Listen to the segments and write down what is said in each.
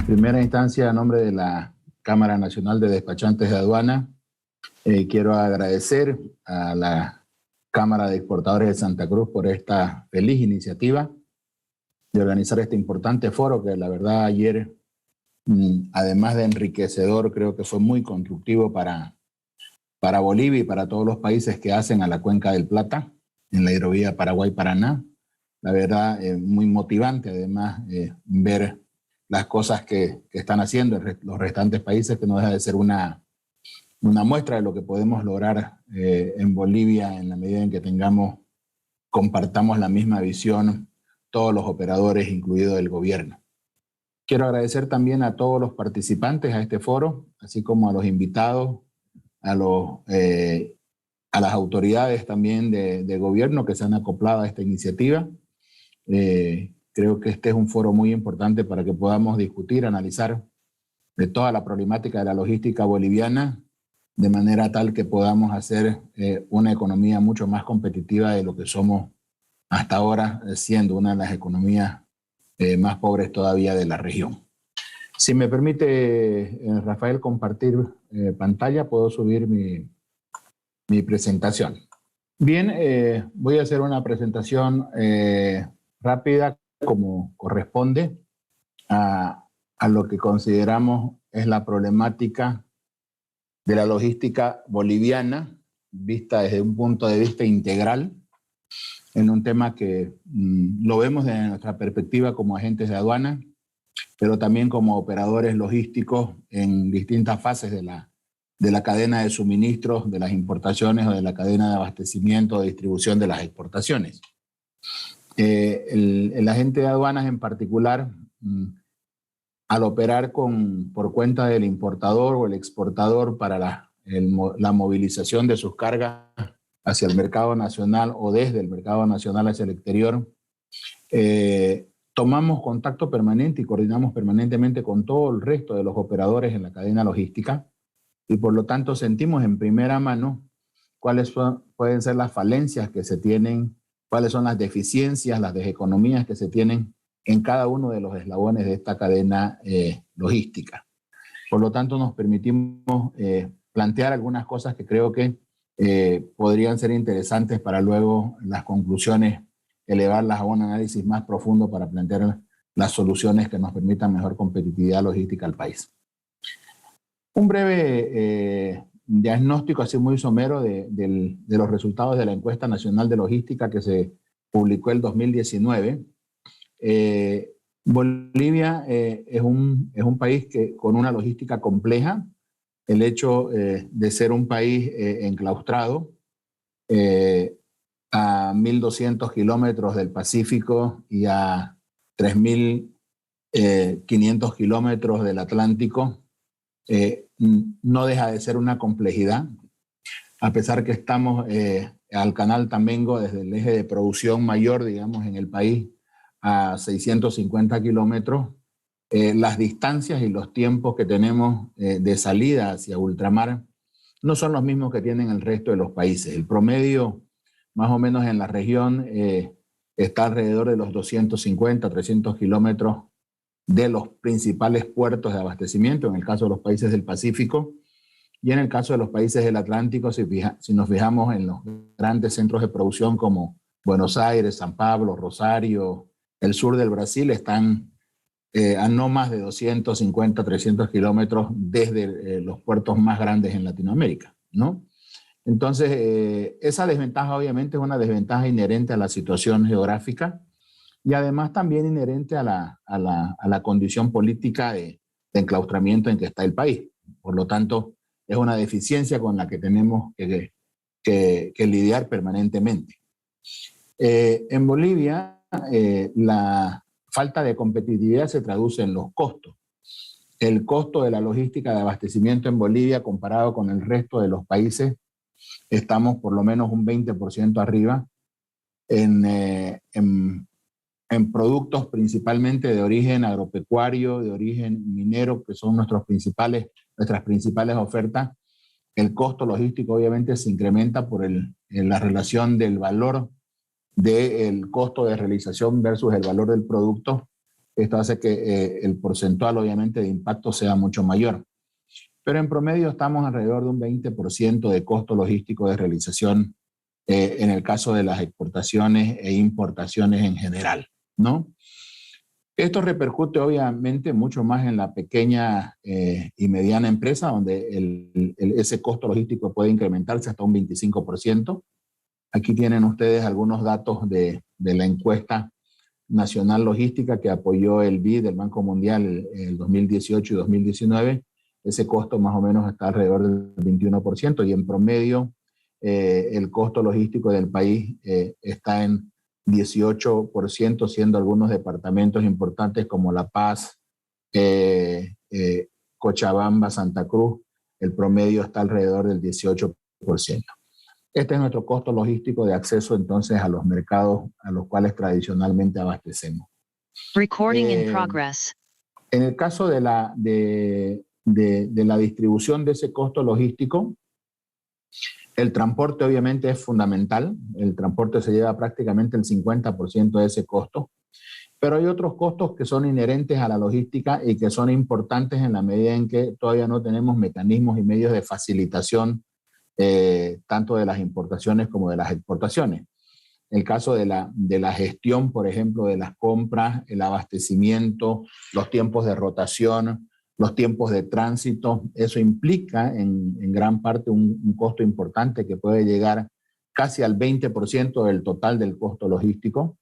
primera instancia, a nombre de la Cámara Nacional de Despachantes de Aduana, quiero agradecer a la Cámara de Exportadores de Santa Cruz por esta feliz iniciativa de organizar este importante foro que la verdad ayer, además de enriquecedor, creo que fue muy constructivo para Bolivia y para todos los países que hacen a la Cuenca del Plata en la hidrovía Paraguay-Paraná. La verdad, muy motivante además ver las cosas que están haciendo los restantes países, que no deja de ser una muestra de lo que podemos lograr en Bolivia en la medida en que compartamos la misma visión todos los operadores, incluido el gobierno. Quiero agradecer también a todos los participantes a este foro, así como a los invitados, a las autoridades también de gobierno que se han acoplado a esta iniciativa. Creo que este es un foro muy importante para que podamos discutir, analizar de toda la problemática de la logística boliviana, de manera tal que podamos hacer una economía mucho más competitiva de lo que somos hasta ahora, siendo una de las economías más pobres todavía de la región. Si me permite, Rafael, compartir pantalla, puedo subir mi presentación. Bien, voy a hacer una presentación rápida como corresponde a lo que consideramos es la problemática de la logística boliviana, vista desde un punto de vista integral, en un tema que lo vemos desde nuestra perspectiva como agentes de aduana, pero también como operadores logísticos en distintas fases de la cadena de suministros, de las importaciones o de la cadena de abastecimiento o distribución de las exportaciones. El agente de aduanas en particular, al operar por cuenta del importador o el exportador para la movilización de sus cargas hacia el mercado nacional o desde el mercado nacional hacia el exterior, tomamos contacto permanente y coordinamos permanentemente con todo el resto de los operadores en la cadena logística y por lo tanto sentimos en primera mano cuáles pueden ser las falencias que se tienen, cuáles son las deficiencias, las deseconomías que se tienen en cada uno de los eslabones de esta cadena logística. Por lo tanto, nos permitimos plantear algunas cosas que creo que podrían ser interesantes para luego las conclusiones, elevarlas a un análisis más profundo para plantear las soluciones que nos permitan mejor competitividad logística al país. Un breve diagnóstico así muy somero de los resultados de la encuesta nacional de logística que se publicó el 2019. Bolivia es un país con una logística compleja. El hecho de ser un país enclaustrado a 1.200 kilómetros del Pacífico y a 3.500 kilómetros del Atlántico, no deja de ser una complejidad, a pesar que estamos al canal Tambengo desde el eje de producción mayor, digamos, en el país, a 650 kilómetros, las distancias y los tiempos que tenemos de salida hacia ultramar no son los mismos que tienen el resto de los países. El promedio, más o menos en la región, está alrededor de los 250, 300 kilómetros de los principales puertos de abastecimiento, en el caso de los países del Pacífico, y en el caso de los países del Atlántico, si nos fijamos en los grandes centros de producción como Buenos Aires, San Pablo, Rosario, el sur del Brasil, están a no más de 250, 300 kilómetros desde los puertos más grandes en Latinoamérica, ¿no? Entonces, esa desventaja obviamente es una desventaja inherente a la situación geográfica y además también inherente a la condición política de enclaustramiento en que está el país. Por lo tanto, es una deficiencia con la que tenemos que lidiar permanentemente. En Bolivia, la falta de competitividad se traduce en los costos. El costo de la logística de abastecimiento en Bolivia comparado con el resto de los países, estamos por lo menos un 20% arriba en productos principalmente de origen agropecuario, de origen minero, que son nuestras principales ofertas. El costo logístico obviamente se incrementa por la relación del valor del costo de realización versus el valor del producto, Esto hace que el porcentual, obviamente, de impacto sea mucho mayor. Pero en promedio estamos alrededor de un 20% de costo logístico de realización en el caso de las exportaciones e importaciones en general, ¿no? Esto repercute obviamente mucho más en la pequeña y mediana empresa, donde ese costo logístico puede incrementarse hasta un 25%. Aquí tienen ustedes algunos datos de la encuesta nacional logística que apoyó el BID del Banco Mundial el 2018 y 2019. Ese costo más o menos está alrededor del 21% y en promedio el costo logístico del país está en 18%, siendo algunos departamentos importantes como La Paz, Cochabamba, Santa Cruz, el promedio está alrededor del 18%. Este es nuestro costo logístico de acceso entonces a los mercados a los cuales tradicionalmente abastecemos. Recording in progress. En el caso de la distribución de ese costo logístico, el transporte obviamente es fundamental. El transporte se lleva prácticamente el 50% de ese costo. Pero hay otros costos que son inherentes a la logística y que son importantes en la medida en que todavía no tenemos mecanismos y medios de facilitación tanto de las importaciones como de las exportaciones. El caso de la gestión, por ejemplo, de las compras, el abastecimiento, los tiempos de rotación, los tiempos de tránsito, eso implica en gran parte un costo importante que puede llegar casi al 20% del total del costo logístico.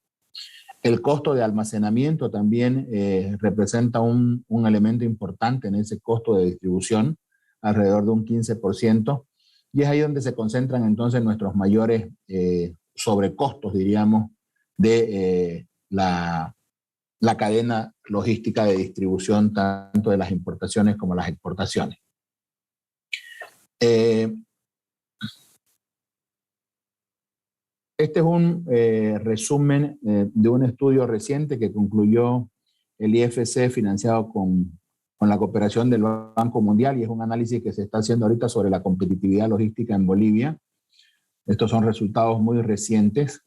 El costo de almacenamiento también representa un elemento importante en ese costo de distribución, alrededor de un 15%, y es ahí donde se concentran entonces nuestros mayores sobrecostos, diríamos, de la cadena logística de distribución, tanto de las importaciones como las exportaciones. Este es un resumen de un estudio reciente que concluyó el IFC financiado con la cooperación del Banco Mundial, y es un análisis que se está haciendo ahorita sobre la competitividad logística en Bolivia. Estos son resultados muy recientes,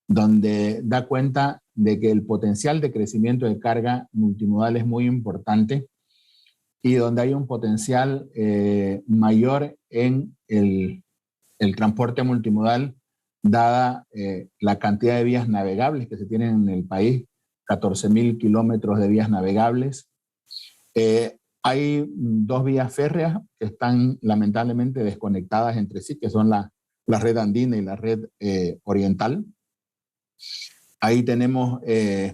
donde da cuenta de que el potencial de crecimiento de carga multimodal es muy importante y donde hay un potencial mayor en el transporte multimodal, dada la cantidad de vías navegables que se tienen en el país, 14.000 kilómetros de vías navegables. Hay dos vías férreas que están lamentablemente desconectadas entre sí, que son la red andina y la red oriental. Ahí tenemos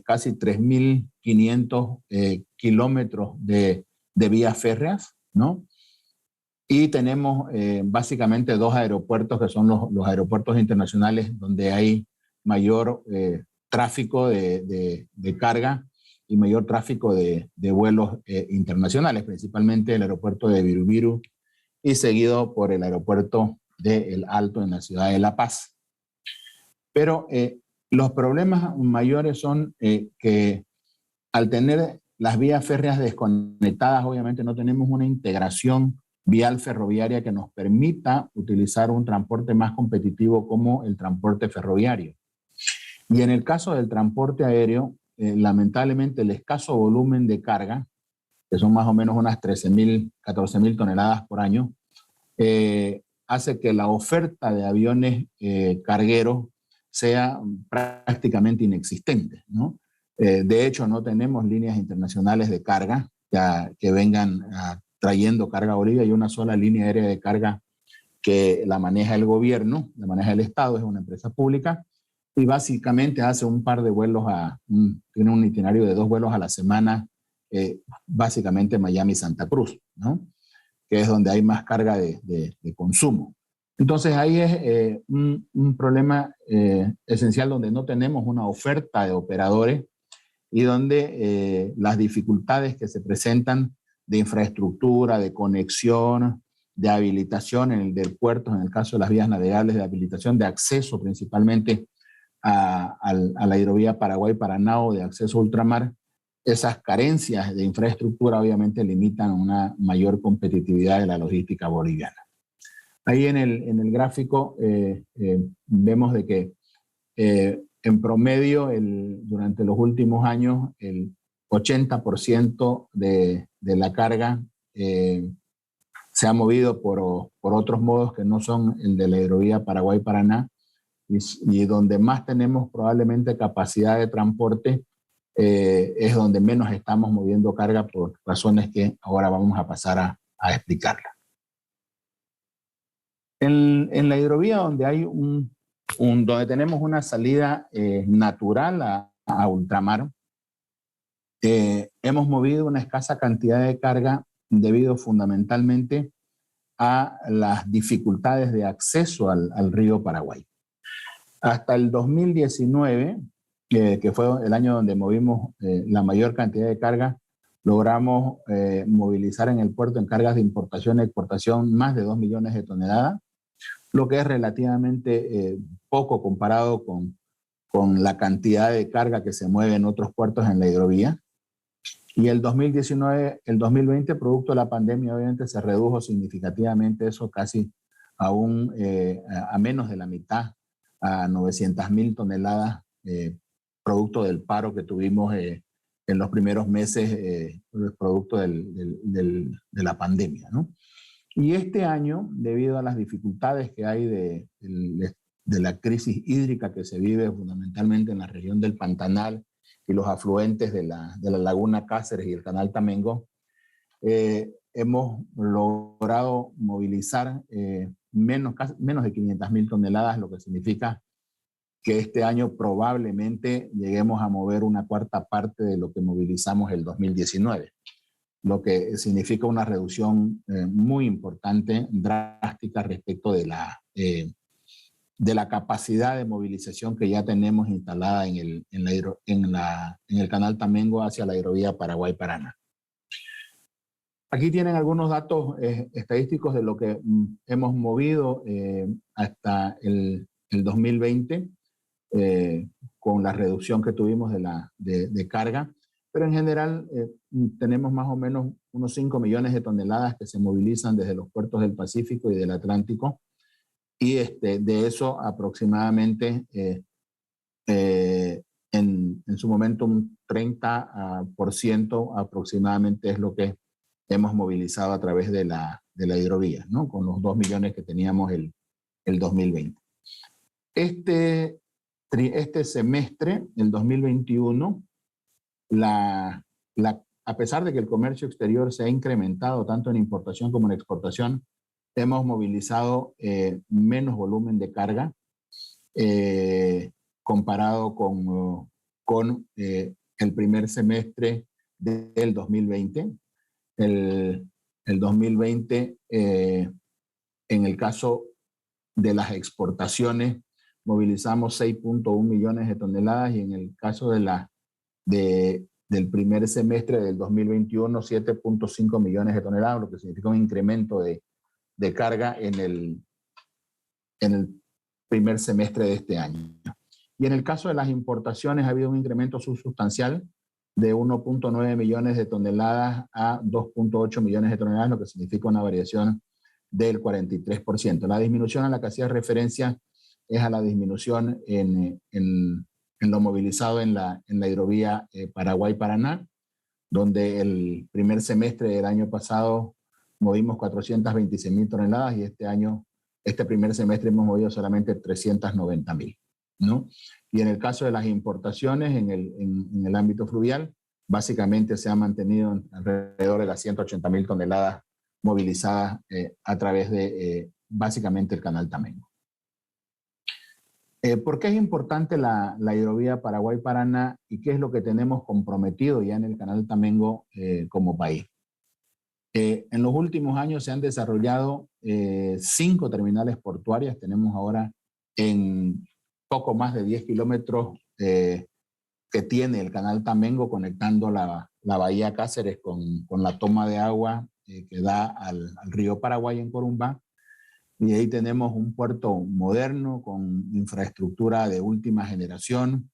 casi 3.500 kilómetros de vías férreas, ¿no? Y tenemos básicamente dos aeropuertos que son los aeropuertos internacionales donde hay mayor tráfico de carga y mayor tráfico de vuelos internacionales, principalmente el aeropuerto de Viru y seguido por el aeropuerto de El Alto en la ciudad de La Paz. Pero los problemas mayores son que al tener las vías férreas desconectadas, obviamente no tenemos una integración vial ferroviaria que nos permita utilizar un transporte más competitivo como el transporte ferroviario. Y en el caso del transporte aéreo, lamentablemente el escaso volumen de carga, que son más o menos unas 13.000, 14.000 toneladas por año, hace que la oferta de aviones cargueros sea prácticamente inexistente, ¿no? De hecho, no tenemos líneas internacionales de carga que vengan trayendo carga a Bolivia. Hay una sola línea aérea de carga que la maneja el gobierno, la maneja el Estado, es una empresa pública, y básicamente hace un par de vuelos, tiene un itinerario de 2 vuelos a la semana, básicamente Miami-Santa Cruz, ¿no? Que es donde hay más carga de consumo. Entonces ahí es un problema esencial donde no tenemos una oferta de operadores y donde las dificultades que se presentan de infraestructura, de conexión, de habilitación en el del puerto, en el caso de las vías navegables, de habilitación de acceso principalmente a la hidrovía Paraguay-Paraná o de acceso a ultramar, esas carencias de infraestructura obviamente limitan una mayor competitividad de la logística boliviana. Ahí en el gráfico vemos de que En promedio, durante los últimos años, el 80% de la carga se ha movido por otros modos que no son el de la hidrovía Paraguay-Paraná, y donde más tenemos probablemente capacidad de transporte es donde menos estamos moviendo carga por razones que ahora vamos a pasar a explicarla. En la hidrovía donde hay donde tenemos una salida natural a ultramar, hemos movido una escasa cantidad de carga debido fundamentalmente a las dificultades de acceso al río Paraguay. Hasta el 2019, que fue el año donde movimos la mayor cantidad de carga, logramos movilizar en el puerto en cargas de importación y exportación más de 2 millones de toneladas, lo que es relativamente poco comparado con la cantidad de carga que se mueve en otros puertos en la hidrovía. Y el 2020, producto de la pandemia, obviamente se redujo significativamente eso, casi a menos de la mitad, a 900.000 toneladas, producto del paro que tuvimos en los primeros meses, producto de la pandemia, ¿no? Y este año, debido a las dificultades que hay de la crisis hídrica que se vive fundamentalmente en la región del Pantanal y los afluentes de la laguna Cáceres y el canal Tamengo, hemos logrado movilizar menos de 500.000 toneladas, lo que significa que este año probablemente lleguemos a mover una cuarta parte de lo que movilizamos el 2019, lo que significa una reducción muy importante, drástica respecto de la capacidad de movilización que ya tenemos instalada en el canal Tamengo hacia la hidrovía Paraguay-Paraná. Aquí tienen algunos datos estadísticos de lo que hemos movido hasta el 2020 con la reducción que tuvimos de carga, pero en general tenemos más o menos unos 5 millones de toneladas que se movilizan desde los puertos del Pacífico y del Atlántico, y de eso aproximadamente en su momento un 30% aproximadamente es lo que hemos movilizado a través de la hidrovía, ¿no? Con los 2 millones que teníamos el 2020. Este semestre, el 2021, a pesar de que el comercio exterior se ha incrementado tanto en importación como en exportación, hemos movilizado menos volumen de carga comparado con el primer semestre del 2020. El 2020, en el caso de las exportaciones, movilizamos 6.1 millones de toneladas, y en el caso del primer semestre del 2021, 7.5 millones de toneladas, lo que significa un incremento de carga en el primer semestre de este año. Y en el caso de las importaciones ha habido un incremento sustancial de 1.9 millones de toneladas a 2.8 millones de toneladas, lo que significa una variación del 43%. La disminución a la que hacía referencia es a la disminución en lo movilizado en la hidrovía Paraguay-Paraná, donde el primer semestre del año pasado movimos 426.000 toneladas, y este primer semestre hemos movido solamente 390.000, ¿no? Y en el caso de las importaciones en el ámbito fluvial, básicamente se ha mantenido alrededor de las 180.000 toneladas movilizadas a través de básicamente el canal Tamengo. ¿Por qué es importante la hidrovía Paraguay-Paraná y qué es lo que tenemos comprometido ya en el canal Tamengo como país? En los últimos años se han desarrollado 5 terminales portuarias. Tenemos ahora en poco más de 10 kilómetros que tiene el canal Tamengo, conectando la bahía Cáceres con la toma de agua que da al río Paraguay en Corumbá. Y ahí tenemos un puerto moderno con infraestructura de última generación,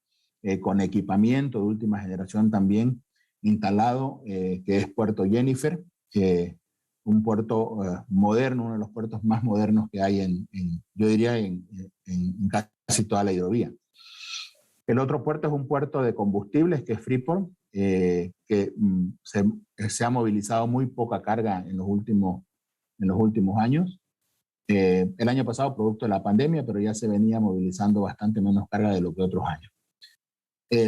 con equipamiento de última generación también instalado, que es Puerto Jennifer, un puerto moderno, uno de los puertos más modernos que hay yo diría en casi toda la hidrovía. El otro puerto es un puerto de combustibles, que es Freeport, que se ha movilizado muy poca carga en los últimos años. El año pasado, producto de la pandemia, pero ya se venía movilizando bastante menos carga de lo que otros años.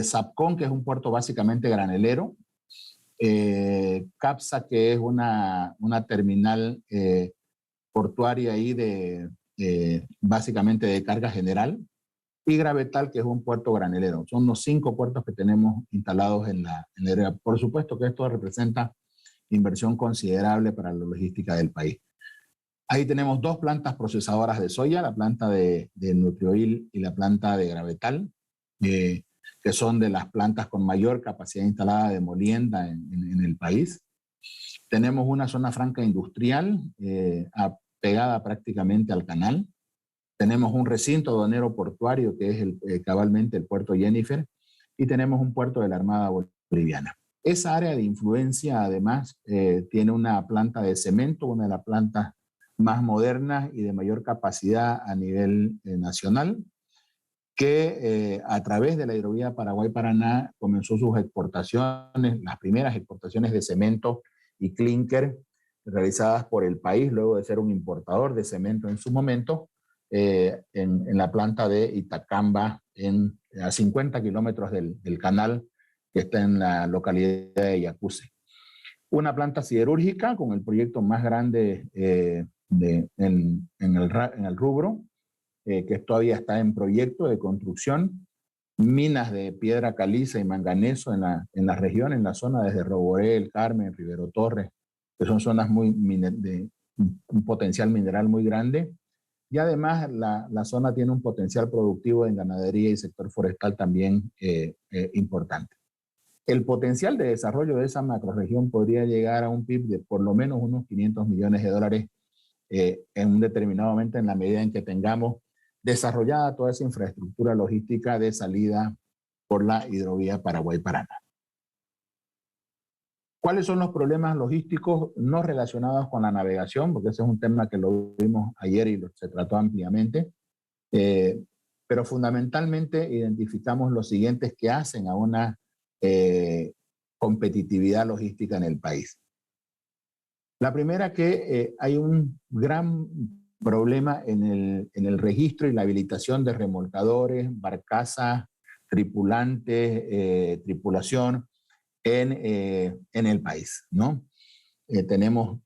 Sapcon, que es un puerto básicamente granelero. CAPSA, que es una terminal portuaria ahí básicamente de carga general. Y Gravetal, que es un puerto granelero. Son los 5 puertos que tenemos instalados en la área. Por supuesto que esto representa inversión considerable para la logística del país. Ahí tenemos 2 plantas procesadoras de soya, la planta de Nutrioil y la planta de Gravetal, que son de las plantas con mayor capacidad instalada de molienda en el país. Tenemos una zona franca industrial pegada prácticamente al canal. Tenemos un recinto aduanero portuario, que es cabalmente el puerto Jennifer, y tenemos un puerto de la Armada Boliviana. Esa área de influencia, además, tiene una planta de cemento, una de las plantas más modernas y de mayor capacidad a nivel nacional, que a través de la hidrovía Paraguay-Paraná comenzó sus exportaciones, las primeras exportaciones de cemento y clínker realizadas por el país, luego de ser un importador de cemento en su momento, en la planta de Itacamba, a 50 kilómetros del canal, que está en la localidad de Yacuse. Una planta siderúrgica con el proyecto más grande en el rubro, que todavía está en proyecto de construcción. Minas de piedra caliza y manganeso en la región, en la zona desde Roboré, El Carmen, Rivero Torres, que son zonas de un potencial mineral muy grande. Y además la zona tiene un potencial productivo en ganadería y sector forestal también importante. El potencial de desarrollo de esa macrorregión podría llegar a un PIB de por lo menos unos 500 millones de dólares en un determinado momento, en la medida en que tengamos desarrollada toda esa infraestructura logística de salida por la hidrovía Paraguay-Paraná. ¿Cuáles son los problemas logísticos no relacionados con la navegación? Porque ese es un tema que lo vimos ayer y se trató ampliamente. Pero fundamentalmente identificamos los siguientes que hacen a una competitividad logística en el país. La primera, que hay un gran problema en el registro y la habilitación de remolcadores, barcazas, tripulantes, tripulación en el país, ¿no? Tenemos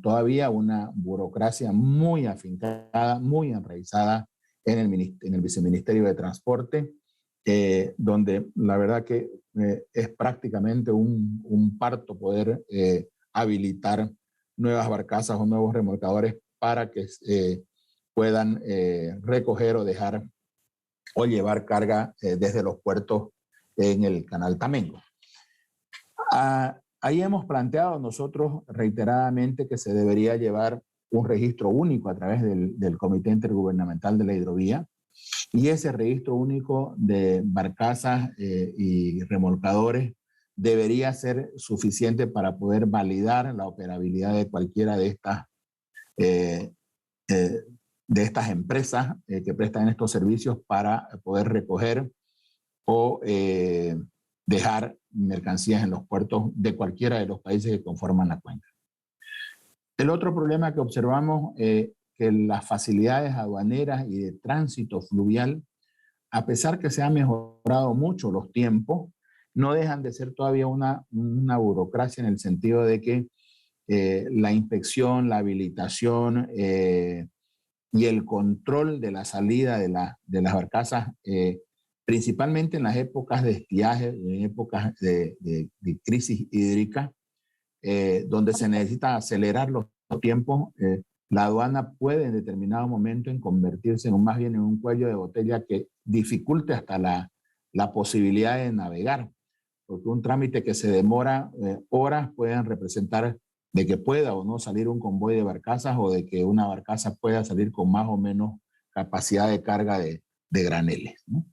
todavía una burocracia muy afincada, muy enraizada en el Viceministerio de Transporte, donde la verdad que es prácticamente un parto poder habilitar nuevas barcazas o nuevos remolcadores para que puedan recoger o dejar o llevar carga desde los puertos en el Canal Tamengo. Ahí hemos planteado nosotros reiteradamente que se debería llevar un registro único a través del Comité Intergubernamental de la Hidrovía, y ese registro único de barcazas y remolcadores debería ser suficiente para poder validar la operabilidad de cualquiera de estas empresas que prestan estos servicios para poder recoger o dejar mercancías en los puertos de cualquiera de los países que conforman la cuenca. El otro problema que observamos es que las facilidades aduaneras y de tránsito fluvial, a pesar que se han mejorado mucho los tiempos, no dejan de ser todavía una burocracia, en el sentido de que la inspección, la habilitación y el control de la salida de las barcazas, principalmente en las épocas de estiaje, en épocas de crisis hídrica, donde se necesita acelerar los tiempos, la aduana puede en determinado momento convertirse más bien en un cuello de botella que dificulte hasta la posibilidad de navegar, porque un trámite que se demora horas pueden representar de que pueda o no salir un convoy de barcazas, o de que una barcaza pueda salir con más o menos capacidad de carga de graneles, ¿no?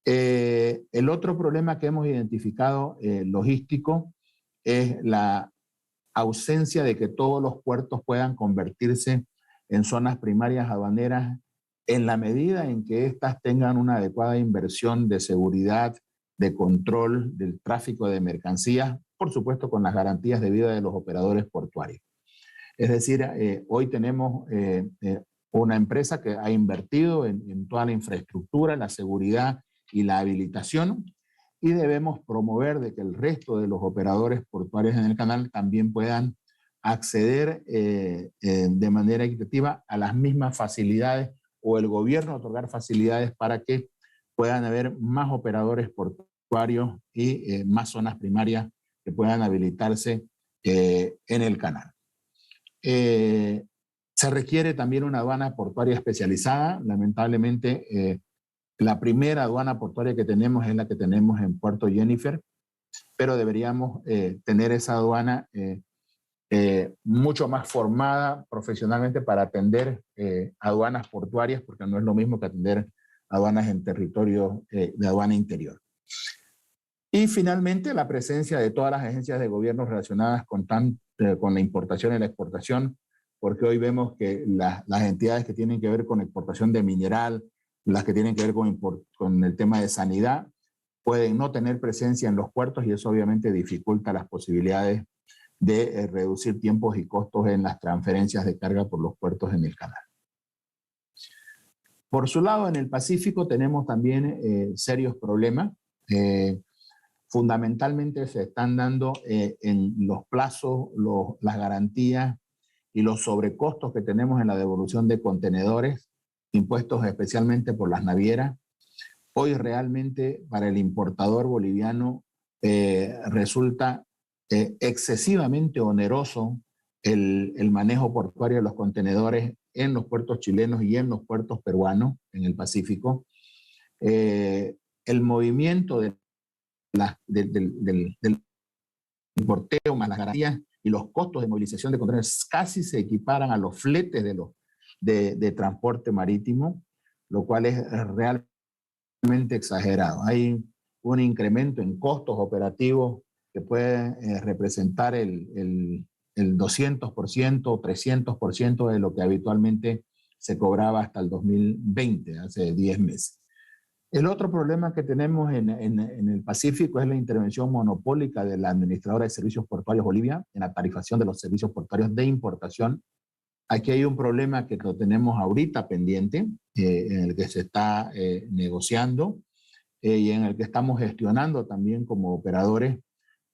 El otro problema que hemos identificado logístico es la ausencia de que todos los puertos puedan convertirse en zonas primarias aduaneras en la medida en que éstas tengan una adecuada inversión de seguridad, de control del tráfico de mercancías, por supuesto con las garantías de vida de los operadores portuarios. Es decir, hoy tenemos una empresa que ha invertido en toda la infraestructura, la seguridad y la habilitación, y debemos promover de que el resto de los operadores portuarios en el canal también puedan acceder de manera equitativa a las mismas facilidades, o el gobierno otorgar facilidades para que puedan haber más operadores portuarios y más zonas primarias que puedan habilitarse en el canal. Se requiere también una aduana portuaria especializada. Lamentablemente, la primera aduana portuaria que tenemos es la que tenemos en Puerto Jennifer, pero deberíamos tener esa aduana mucho más formada profesionalmente para atender aduanas portuarias, porque no es lo mismo que atender aduanas en territorio de aduana interior. Y finalmente, la presencia de todas las agencias de gobierno relacionadas con la importación y la exportación, porque hoy vemos que las entidades que tienen que ver con exportación de mineral, las que tienen que ver con el tema de sanidad, pueden no tener presencia en los puertos, y eso obviamente dificulta las posibilidades de reducir tiempos y costos en las transferencias de carga por los puertos en el canal. Por su lado, en el Pacífico tenemos también serios problemas. Fundamentalmente se están dando en los plazos, las garantías y los sobrecostos que tenemos en la devolución de contenedores, impuestos especialmente por las navieras. Hoy realmente para el importador boliviano resulta excesivamente oneroso el manejo portuario de los contenedores en los puertos chilenos y en los puertos peruanos en el Pacífico. El movimiento del porteo más las garantías y los costos de movilización de contenedores casi se equiparan a los fletes de transporte marítimo, lo cual es realmente exagerado. Hay un incremento en costos operativos que puede representar el 200% o 300% de lo que habitualmente se cobraba hasta el 2020, hace 10 meses. El otro problema que tenemos en el Pacífico es la intervención monopólica de la Administradora de Servicios Portuarios Bolivia en la tarifación de los servicios portuarios de importación. Aquí hay un problema que lo tenemos ahorita pendiente, en el que se está negociando y en el que estamos gestionando también como operadores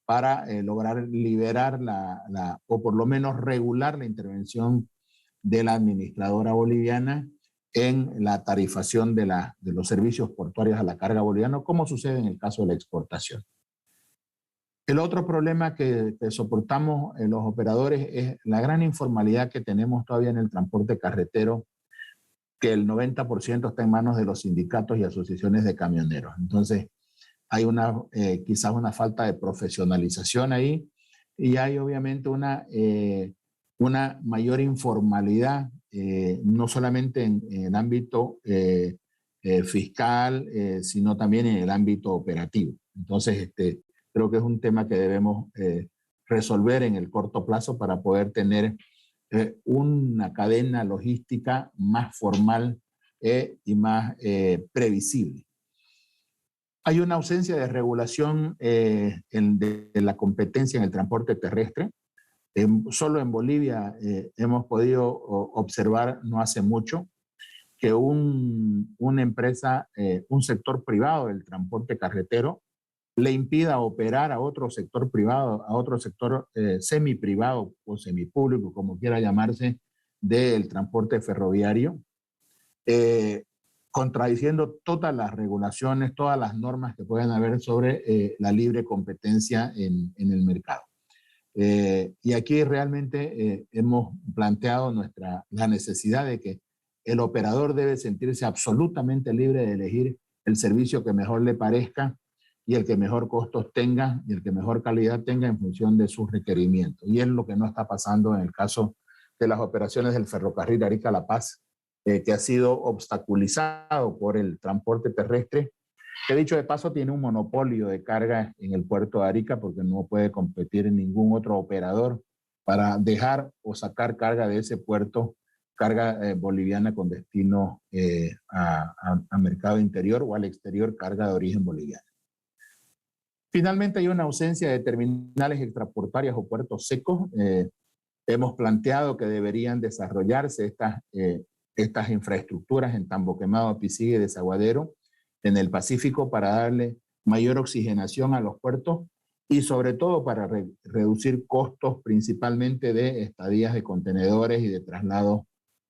para lograr liberar o por lo menos regular la intervención de la administradora boliviana en la tarifación de los servicios portuarios a la carga boliviana, como sucede en el caso de la exportación. El otro problema que soportamos en los operadores es la gran informalidad que tenemos todavía en el transporte carretero, que el 90% está en manos de los sindicatos y asociaciones de camioneros. Entonces, hay quizás una falta de profesionalización ahí, y hay obviamente una mayor informalidad, no solamente en el ámbito fiscal, sino también en el ámbito operativo. Entonces, creo que es un tema que debemos resolver en el corto plazo para poder tener una cadena logística más formal y más previsible. Hay una ausencia de regulación de la competencia en el transporte terrestre. Solo en Bolivia hemos podido observar no hace mucho que una empresa, un sector privado del transporte carretero, le impida operar a otro sector privado, a otro sector semiprivado o semipúblico, como quiera llamarse, del transporte ferroviario, contradiciendo todas las regulaciones, todas las normas que pueden haber sobre la libre competencia en el mercado. Y aquí realmente hemos planteado la necesidad de que el operador debe sentirse absolutamente libre de elegir el servicio que mejor le parezca y el que mejor costos tenga y el que mejor calidad tenga en función de sus requerimientos. Y es lo que no está pasando en el caso de las operaciones del ferrocarril Arica-La Paz, que ha sido obstaculizado por el transporte terrestre, que dicho de paso tiene un monopolio de carga en el puerto de Arica porque no puede competir en ningún otro operador para dejar o sacar carga de ese puerto carga boliviana con destino a mercado interior o al exterior, carga de origen boliviano. Finalmente, hay una ausencia de terminales extraportuarias o puertos secos. Hemos planteado que deberían desarrollarse estas infraestructuras en Tambo Quemado, Pisigui y Desaguadero en el Pacífico para darle mayor oxigenación a los puertos y sobre todo para reducir costos principalmente de estadías de contenedores y de traslados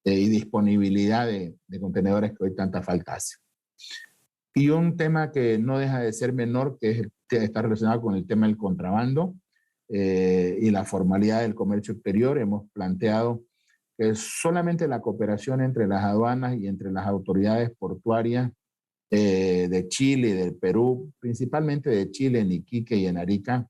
y disponibilidad de contenedores que hoy tanta falta hace. Y un tema que no deja de ser menor, que está relacionado con el tema del contrabando y la formalidad del comercio exterior. Hemos planteado que solamente la cooperación entre las aduanas y entre las autoridades portuarias de Chile y del Perú, principalmente de Chile en Iquique y en Arica,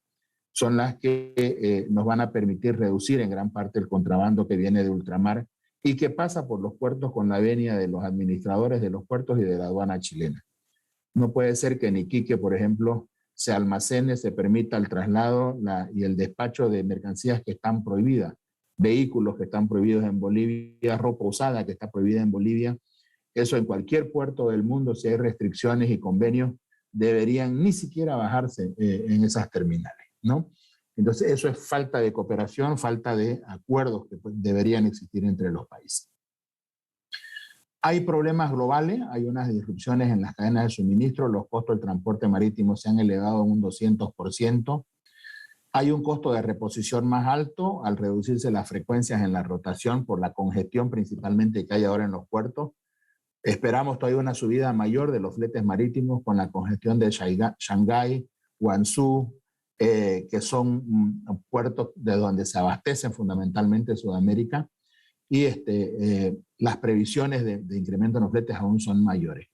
son las que nos van a permitir reducir en gran parte el contrabando que viene de ultramar y que pasa por los puertos con la venia de los administradores de los puertos y de la aduana chilena. No puede ser que en Iquique, por ejemplo, se almacene, se permita el traslado y el despacho de mercancías que están prohibidas, vehículos que están prohibidos en Bolivia, ropa usada que está prohibida en Bolivia. Eso en cualquier puerto del mundo, si hay restricciones y convenios, deberían ni siquiera bajarse en esas terminales, ¿no? Entonces, eso es falta de cooperación, falta de acuerdos que deberían existir entre los países. Hay problemas globales, hay unas disrupciones en las cadenas de suministro, los costos del transporte marítimo se han elevado en un 200%. Hay un costo de reposición más alto al reducirse las frecuencias en la rotación por la congestión principalmente que hay ahora en los puertos. Esperamos todavía una subida mayor de los fletes marítimos con la congestión de Shanghái, Guangzhou, que son puertos de donde se abastecen fundamentalmente Sudamérica, y las previsiones de incremento en los fletes aún son mayores.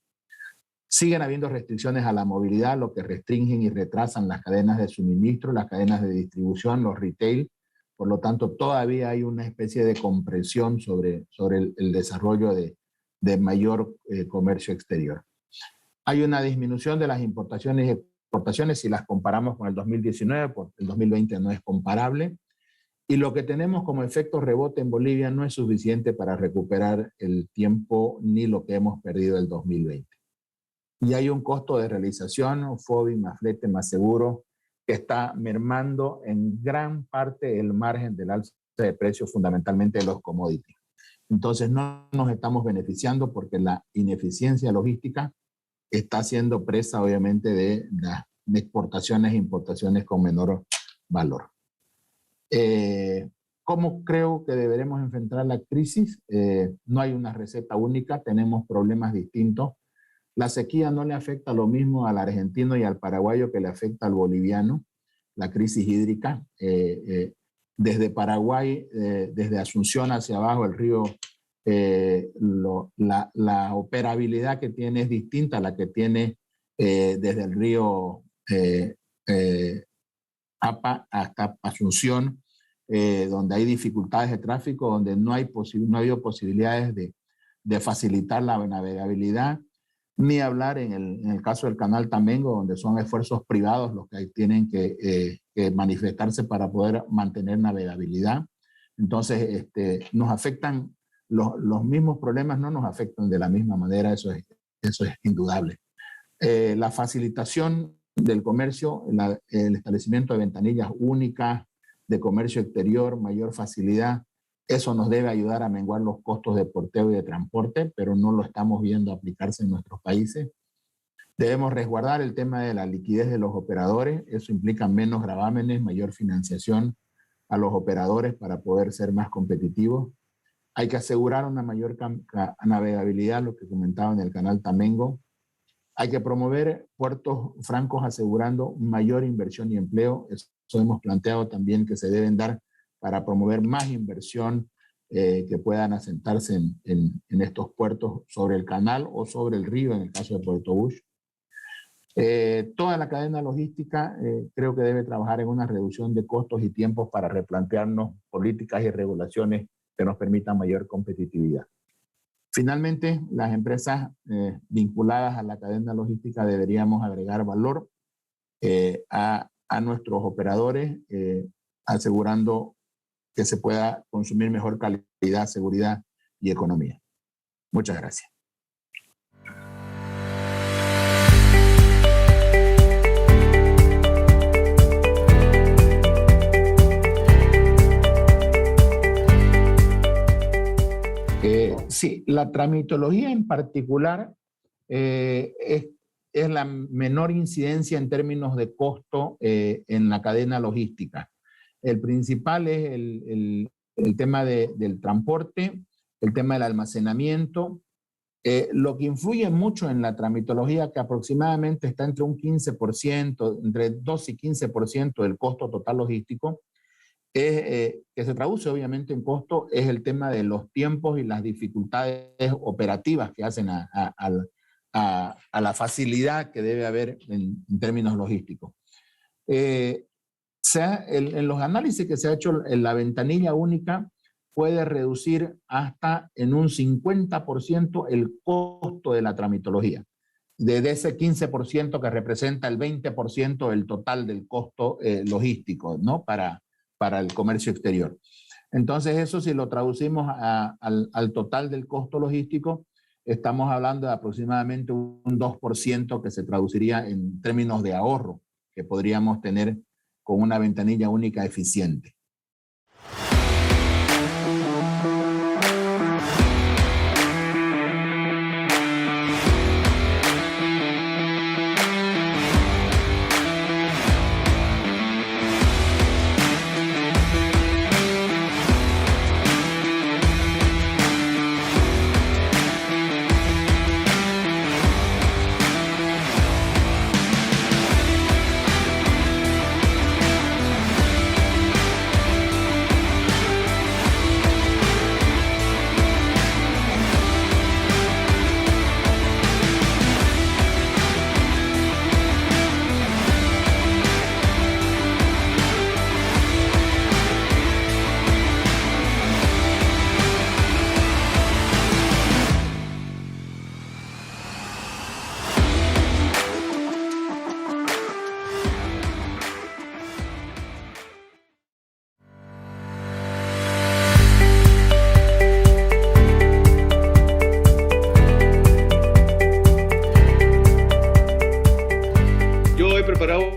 Siguen habiendo restricciones a la movilidad, lo que restringen y retrasan las cadenas de suministro, las cadenas de distribución, los retail. Por lo tanto, todavía hay una especie de compresión sobre el desarrollo de mayor comercio exterior. Hay una disminución de las importaciones y exportaciones si las comparamos con el 2019, porque el 2020 no es comparable. Y lo que tenemos como efecto rebote en Bolivia no es suficiente para recuperar el tiempo ni lo que hemos perdido el 2020. Y hay un costo de realización, FOBI más flete más seguro, que está mermando en gran parte el margen del alza de precios, fundamentalmente de los commodities. Entonces no nos estamos beneficiando porque la ineficiencia logística está siendo presa obviamente de las exportaciones e importaciones con menor valor. ¿Cómo creo que deberemos enfrentar la crisis? No hay una receta única, tenemos problemas distintos. La sequía no le afecta lo mismo al argentino y al paraguayo que le afecta al boliviano, la crisis hídrica. Desde Paraguay, desde Asunción hacia abajo, el río, la operabilidad que tiene es distinta a la que tiene desde el río APA hasta Asunción, donde hay dificultades de tráfico, donde no ha habido posibilidades de facilitar la navegabilidad, ni hablar en el caso del canal Tamengo, donde son esfuerzos privados los que tienen que manifestarse para poder mantener navegabilidad. Entonces, nos afectan, los mismos problemas no nos afectan de la misma manera, eso es indudable. La facilitación del comercio, el establecimiento de ventanillas únicas de comercio exterior, mayor facilidad, eso nos debe ayudar a menguar los costos de porteo y de transporte, pero no lo estamos viendo aplicarse en nuestros países. Debemos resguardar el tema de la liquidez de los operadores, eso implica menos gravámenes, mayor financiación a los operadores para poder ser más competitivos. Hay que asegurar una mayor navegabilidad, lo que comentaba en el canal Tamengo. Hay que promover puertos francos asegurando mayor inversión y empleo. Eso hemos planteado también que se deben dar para promover más inversión que puedan asentarse en estos puertos sobre el canal o sobre el río, en el caso de Puerto Bush. Toda la cadena logística creo que debe trabajar en una reducción de costos y tiempos para replantearnos políticas y regulaciones que nos permitan mayor competitividad. Finalmente, las empresas vinculadas a la cadena logística deberíamos agregar valor a nuestros operadores, asegurando que se pueda consumir mejor calidad, seguridad y economía. Muchas gracias. Sí, la tramitología en particular es la menor incidencia en términos de costo en la cadena logística. El principal es el tema del transporte, el tema del almacenamiento. Lo que influye mucho en la tramitología, que aproximadamente está entre un 15%, entre 12 y 15% del costo total logístico, que se traduce obviamente en costo, es el tema de los tiempos y las dificultades operativas que hacen a la facilidad que debe haber en términos logísticos. En los análisis que se ha hecho, en la ventanilla única puede reducir hasta en un 50% el costo de la tramitología, de ese 15% que representa el 20% del total del costo logístico, ¿no? Para el comercio exterior. Entonces, eso si lo traducimos al total del costo logístico, estamos hablando de aproximadamente un 2% que se traduciría en términos de ahorro que podríamos tener con una ventanilla única eficiente.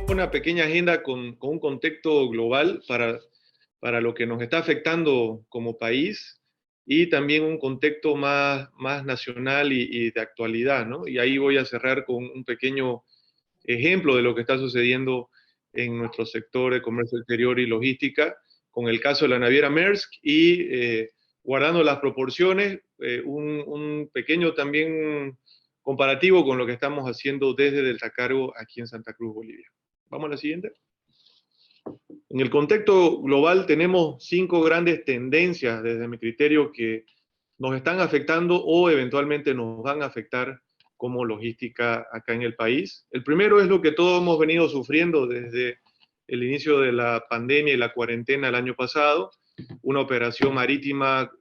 Una pequeña agenda con un contexto global para lo que nos está afectando como país y también un contexto más nacional y de actualidad, ¿no? Y ahí voy a cerrar con un pequeño ejemplo de lo que está sucediendo en nuestro sector de comercio exterior y logística, con el caso de la naviera Maersk y guardando las proporciones, un pequeño también comparativo con lo que estamos haciendo desde Delta Cargo aquí en Santa Cruz, Bolivia. Vamos a la siguiente. En el contexto global tenemos 5 grandes tendencias, desde mi criterio, que nos están afectando o eventualmente nos van a afectar como logística acá en el país. El primero es lo que todos hemos venido sufriendo desde el inicio de la pandemia y la cuarentena el año pasado, una operación marítima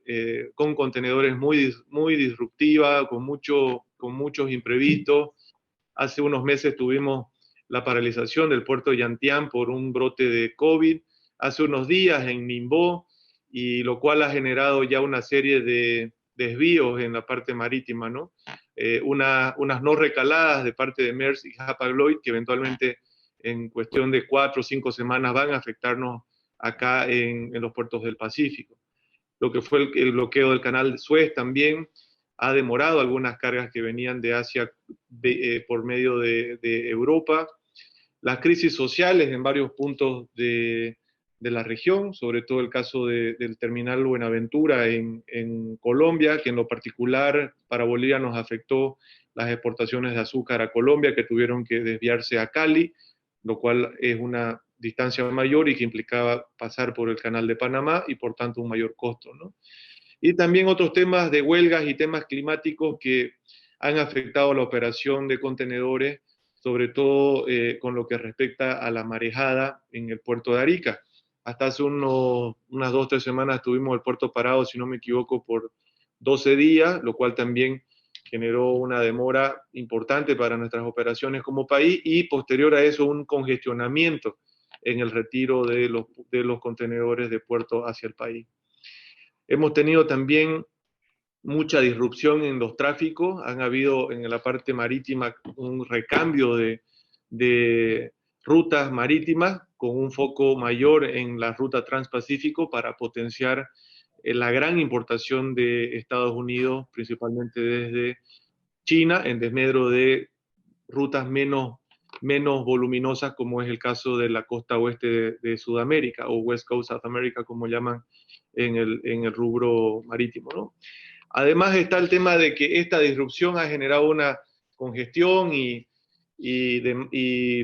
con contenedores muy disruptiva, con muchos imprevistos. Hace unos meses tuvimos la paralización del puerto de Yantián por un brote de COVID, hace unos días en Nimbó, y lo cual ha generado ya una serie de desvíos en la parte marítima, ¿no? Unas no recaladas de parte de Maersk y Hapag-Lloyd que eventualmente en cuestión de 4 o 5 semanas van a afectarnos acá en los puertos del Pacífico. Lo que fue el bloqueo del canal de Suez también ha demorado algunas cargas que venían de Asia por medio de Europa. Las crisis sociales en varios puntos de la región, sobre todo el caso del terminal Buenaventura en Colombia, que en lo particular para Bolivia nos afectó las exportaciones de azúcar a Colombia, que tuvieron que desviarse a Cali, lo cual es una distancia mayor y que implicaba pasar por el canal de Panamá y por tanto un mayor costo, ¿no? Y también otros temas de huelgas y temas climáticos que han afectado la operación de contenedores, sobre todo con lo que respecta a la marejada en el puerto de Arica. Hasta hace unas 2 o 3 semanas tuvimos el puerto parado, si no me equivoco, por 12 días, lo cual también generó una demora importante para nuestras operaciones como país y posterior a eso un congestionamiento en el retiro de los contenedores de puerto hacia el país. Hemos tenido también mucha disrupción en los tráficos. Han habido en la parte marítima un recambio de rutas marítimas con un foco mayor en la ruta transpacífico para potenciar la gran importación de Estados Unidos, principalmente desde China, en desmedro de rutas menos voluminosas, como es el caso de la costa oeste de Sudamérica, o West Coast South America, como llaman en el rubro marítimo, ¿no? Además está el tema de que esta disrupción ha generado una congestión y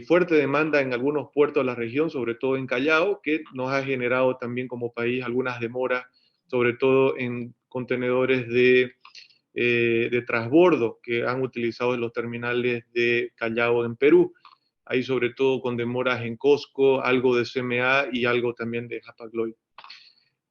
fuerte demanda en algunos puertos de la región, sobre todo en Callao, que nos ha generado también como país algunas demoras, sobre todo en contenedores de transbordo que han utilizado en los terminales de Callao en Perú. Ahí sobre todo con demoras en Cosco, algo de CMA y algo también de Hapag-Lloyd.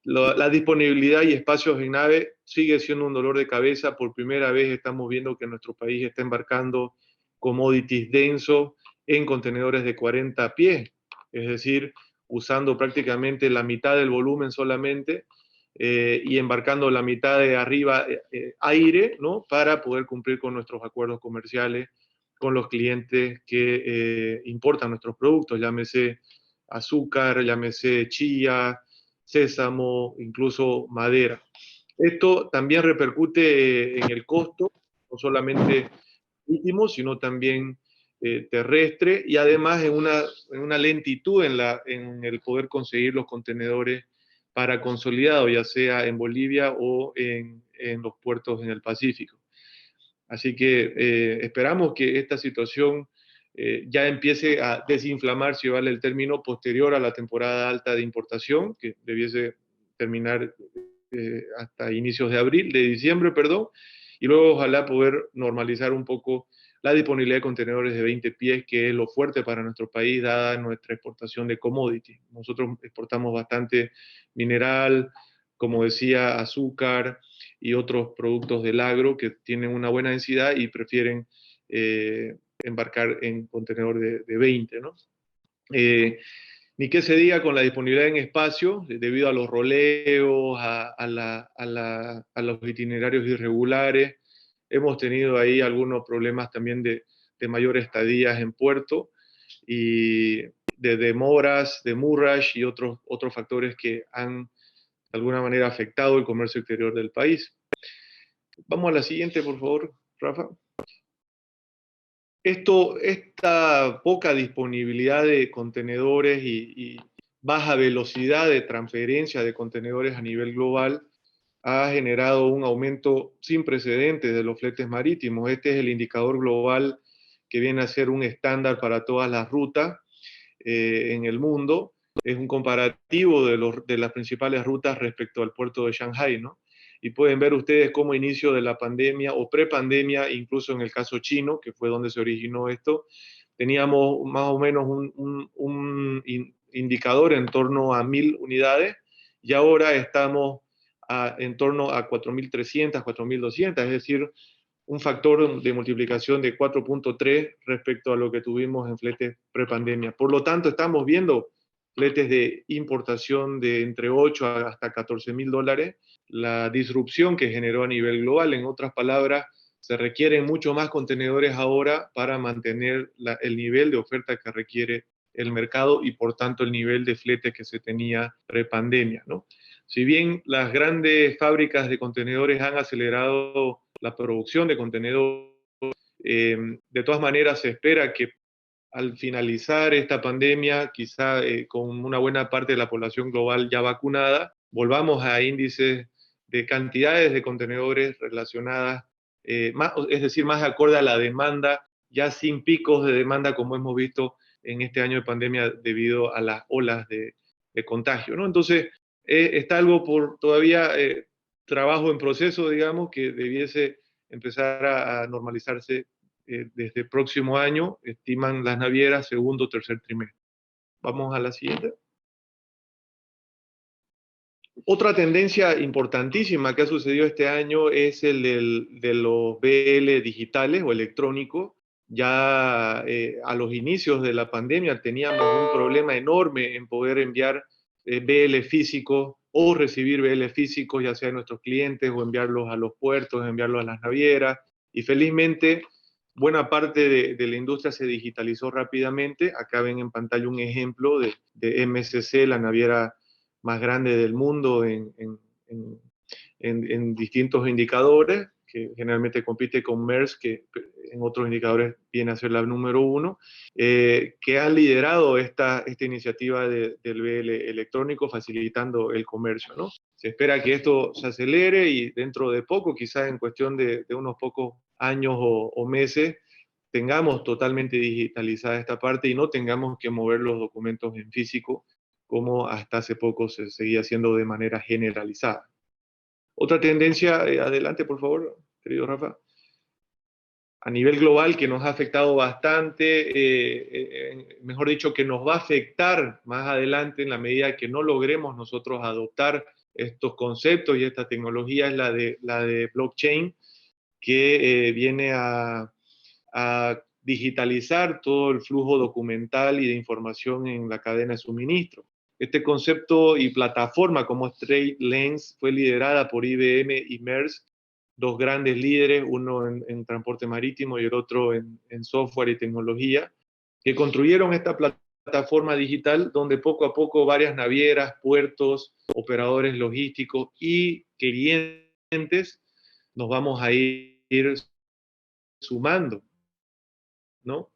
La disponibilidad y espacios en nave sigue siendo un dolor de cabeza. Por primera vez estamos viendo que nuestro país está embarcando commodities densos en contenedores de 40 pies, es decir, usando prácticamente la mitad del volumen solamente y embarcando la mitad de arriba aire, ¿no? Para poder cumplir con nuestros acuerdos comerciales con los clientes que importan nuestros productos, llámese azúcar, llámese chía, sésamo, incluso madera. Esto también repercute en el costo, no solamente marítimo, sino también terrestre, y además en una lentitud en el poder conseguir los contenedores para consolidado, ya sea en Bolivia o en los puertos en el Pacífico. Así que esperamos que esta situación ya empiece a desinflamarse, si vale el término, posterior a la temporada alta de importación, que debiese terminar hasta inicios de diciembre, perdón, y luego ojalá poder normalizar un poco la disponibilidad de contenedores de 20 pies, que es lo fuerte para nuestro país, dada nuestra exportación de commodity. Nosotros exportamos bastante mineral, como decía, azúcar y otros productos del agro que tienen una buena densidad y prefieren embarcar en contenedor de 20, ¿no? Ni qué se diga con la disponibilidad en espacio, debido a los roleos, a los itinerarios irregulares. Hemos tenido ahí algunos problemas también de mayores estadías en puerto y de demoras, de demurrage y otros factores que han de alguna manera afectado el comercio exterior del país. Vamos a la siguiente, por favor, Rafa. Esta poca disponibilidad de contenedores y baja velocidad de transferencia de contenedores a nivel global ha generado un aumento sin precedentes de los fletes marítimos. Este es el indicador global que viene a ser un estándar para todas las rutas en el mundo. Es un comparativo de las principales rutas respecto al puerto de Shanghái, ¿no? Y pueden ver ustedes cómo inicio de la pandemia o prepandemia, incluso en el caso chino, que fue donde se originó esto, teníamos más o menos un indicador en torno a 1.000 unidades y ahora estamos en torno a 4.300, 4.200, es decir, un factor de multiplicación de 4.3 respecto a lo que tuvimos en fletes prepandemia. Por lo tanto, estamos viendo fletes de importación de entre 8 hasta 14.000 dólares, la disrupción que generó a nivel global. En otras palabras, se requieren mucho más contenedores ahora para mantener el nivel de oferta que requiere el mercado y por tanto el nivel de fletes que se tenía prepandemia, ¿no? Si bien las grandes fábricas de contenedores han acelerado la producción de contenedores, de todas maneras se espera que al finalizar esta pandemia, quizá con una buena parte de la población global ya vacunada, volvamos a índices de cantidades de contenedores relacionadas, es decir, más acorde a la demanda, ya sin picos de demanda como hemos visto en este año de pandemia debido a las olas de contagio, ¿no? Entonces, está algo por todavía trabajo en proceso, digamos, que debiese empezar a normalizarse desde el próximo año, estiman las navieras, segundo o tercer trimestre. Vamos a la siguiente. Otra tendencia importantísima que ha sucedido este año es el de los BL digitales o electrónicos. Ya a los inicios de la pandemia teníamos un problema enorme en poder enviar BL físicos o recibir BL físicos, ya sea de nuestros clientes, o enviarlos a los puertos, enviarlos a las navieras. Y felizmente, buena parte de la industria se digitalizó rápidamente. Acá ven en pantalla un ejemplo de MSC, la naviera más grande del mundo en distintos indicadores, que generalmente compite con Maersk, que en otros indicadores viene a ser la número uno, que ha liderado esta iniciativa del BL electrónico, facilitando el comercio, ¿no? Se espera que esto se acelere y dentro de poco, quizás en cuestión de unos pocos años o meses, tengamos totalmente digitalizada esta parte y no tengamos que mover los documentos en físico, como hasta hace poco se seguía haciendo de manera generalizada. Otra tendencia, adelante por favor, querido Rafa, a nivel global que nos ha afectado bastante, mejor dicho, que nos va a afectar más adelante en la medida que no logremos nosotros adoptar estos conceptos y esta tecnología, es la de blockchain, que viene a digitalizar todo el flujo documental y de información en la cadena de suministro. Este concepto y plataforma como TradeLens fue liderada por IBM y Maersk, dos grandes líderes, uno en transporte marítimo y el otro en software y tecnología, que construyeron esta plataforma digital donde poco a poco varias navieras, puertos, operadores logísticos y clientes nos vamos a ir sumando, ¿no?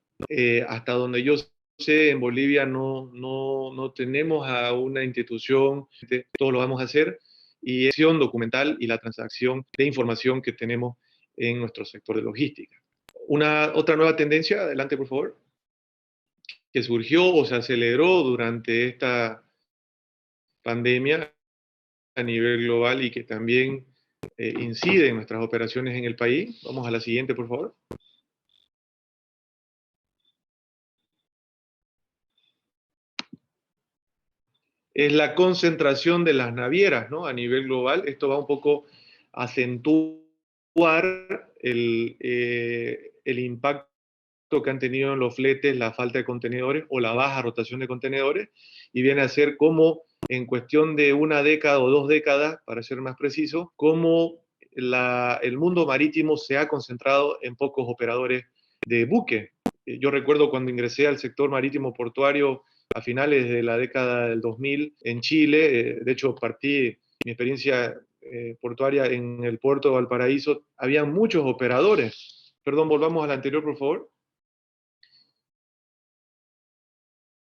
Hasta donde yo sé, en Bolivia no tenemos a una institución, todo lo vamos a hacer, y es la documental y la transacción de información que tenemos en nuestro sector de logística. Otra nueva tendencia, adelante por favor, que surgió o se aceleró durante esta pandemia a nivel global y que también incide en nuestras operaciones en el país. Vamos a la siguiente, por favor. Es la concentración de las navieras, ¿no? A nivel global. Esto va un poco a acentuar el impacto que han tenido en los fletes la falta de contenedores o la baja rotación de contenedores, y viene a ser como en cuestión de una década o 2 décadas, para ser más preciso, como el mundo marítimo se ha concentrado en pocos operadores de buque. Yo recuerdo cuando ingresé al sector marítimo portuario a finales de la década del 2000 en Chile, de hecho partí mi experiencia portuaria en el puerto de Valparaíso, había muchos operadores. Perdón, volvamos al anterior, por favor.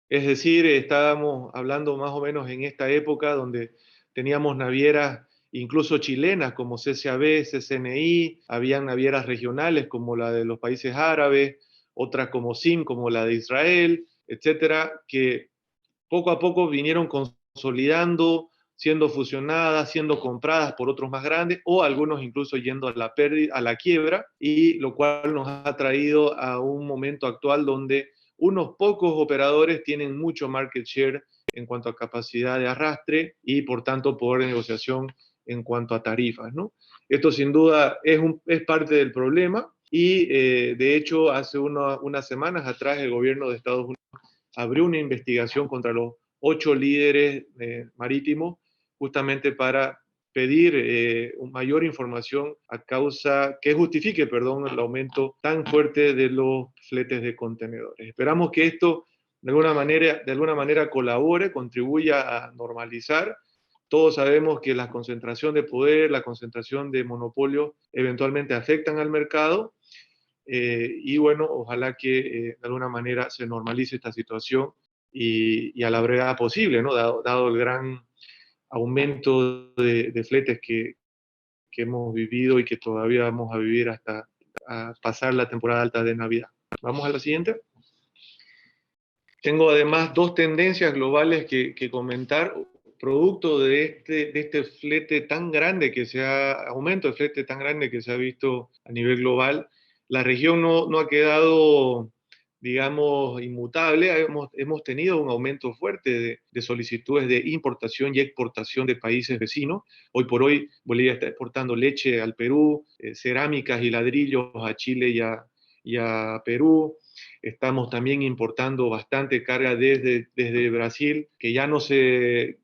Es decir, estábamos hablando más o menos en esta época donde teníamos navieras incluso chilenas como CCAB, CCNI, habían navieras regionales como la de los países árabes, otras como SIM, como la de Israel, etcétera, que poco a poco vinieron consolidando, siendo fusionadas, siendo compradas por otros más grandes, o algunos incluso yendo a la pérdida, a la quiebra, y lo cual nos ha traído a un momento actual donde unos pocos operadores tienen mucho market share en cuanto a capacidad de arrastre y por tanto poder de negociación en cuanto a tarifas, ¿no? Esto sin duda es parte del problema y de hecho hace unas semanas atrás el gobierno de Estados Unidos abrió una investigación contra los 8 líderes marítimos justamente para pedir mayor información a causa que justifique, perdón, el aumento tan fuerte de los fletes de contenedores. Esperamos que esto de alguna manera colabore, contribuya a normalizar. Todos sabemos que la concentración de poder, la concentración de monopolio eventualmente afectan al mercado. Y bueno, ojalá que de alguna manera se normalice esta situación y a la brevedad posible, ¿no? Dado el gran aumento de fletes que hemos vivido y que todavía vamos a vivir hasta a pasar la temporada alta de Navidad. Vamos a la siguiente. Tengo además dos tendencias globales que comentar, producto de este flete tan grande aumento de flete tan grande que se ha visto a nivel global. La región no ha quedado, digamos, inmutable. Hemos tenido un aumento fuerte de solicitudes de importación y exportación de países vecinos. Hoy por hoy Bolivia está exportando leche al Perú, cerámicas y ladrillos a Chile y a Perú. Estamos también importando bastante carga desde Brasil, que ya no se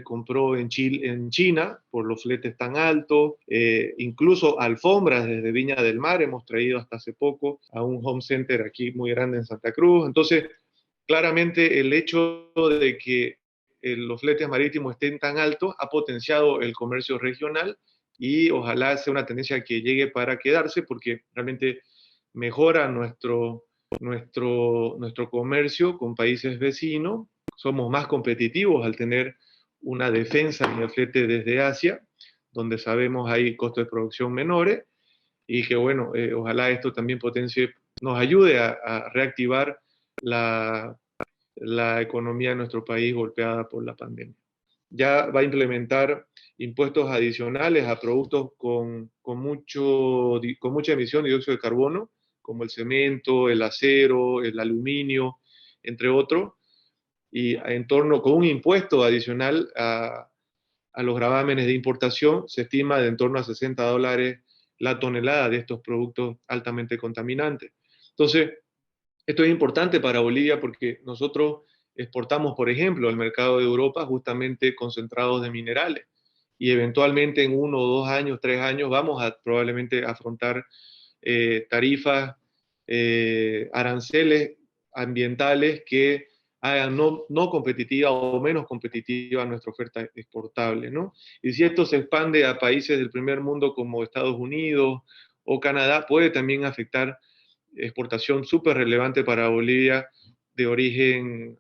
compró en China por los fletes tan altos. Incluso alfombras desde Viña del Mar hemos traído hasta hace poco a un home center aquí muy grande en Santa Cruz. Entonces, claramente el hecho de que los fletes marítimos estén tan altos ha potenciado el comercio regional y ojalá sea una tendencia que llegue para quedarse, porque realmente mejora nuestro comercio con países vecinos. Somos más competitivos al tener una defensa en el flete desde Asia, donde sabemos hay costos de producción menores, y que bueno, ojalá esto también nos ayude a reactivar la economía de nuestro país golpeada por la pandemia. Ya va a implementar impuestos adicionales a productos con mucha emisión de dióxido de carbono, como el cemento, el acero, el aluminio, entre otros, y con un impuesto adicional a los gravámenes de importación, se estima de en torno a $60 la tonelada de estos productos altamente contaminantes. Entonces, esto es importante para Bolivia porque nosotros exportamos, por ejemplo, al mercado de Europa justamente concentrados de minerales, y eventualmente en 1, 2 años, 3 años vamos a probablemente afrontar tarifas, aranceles ambientales que hagan no competitiva o menos competitiva nuestra oferta exportable, ¿no? Y si esto se expande a países del primer mundo como Estados Unidos o Canadá, puede también afectar exportación súper relevante para Bolivia de origen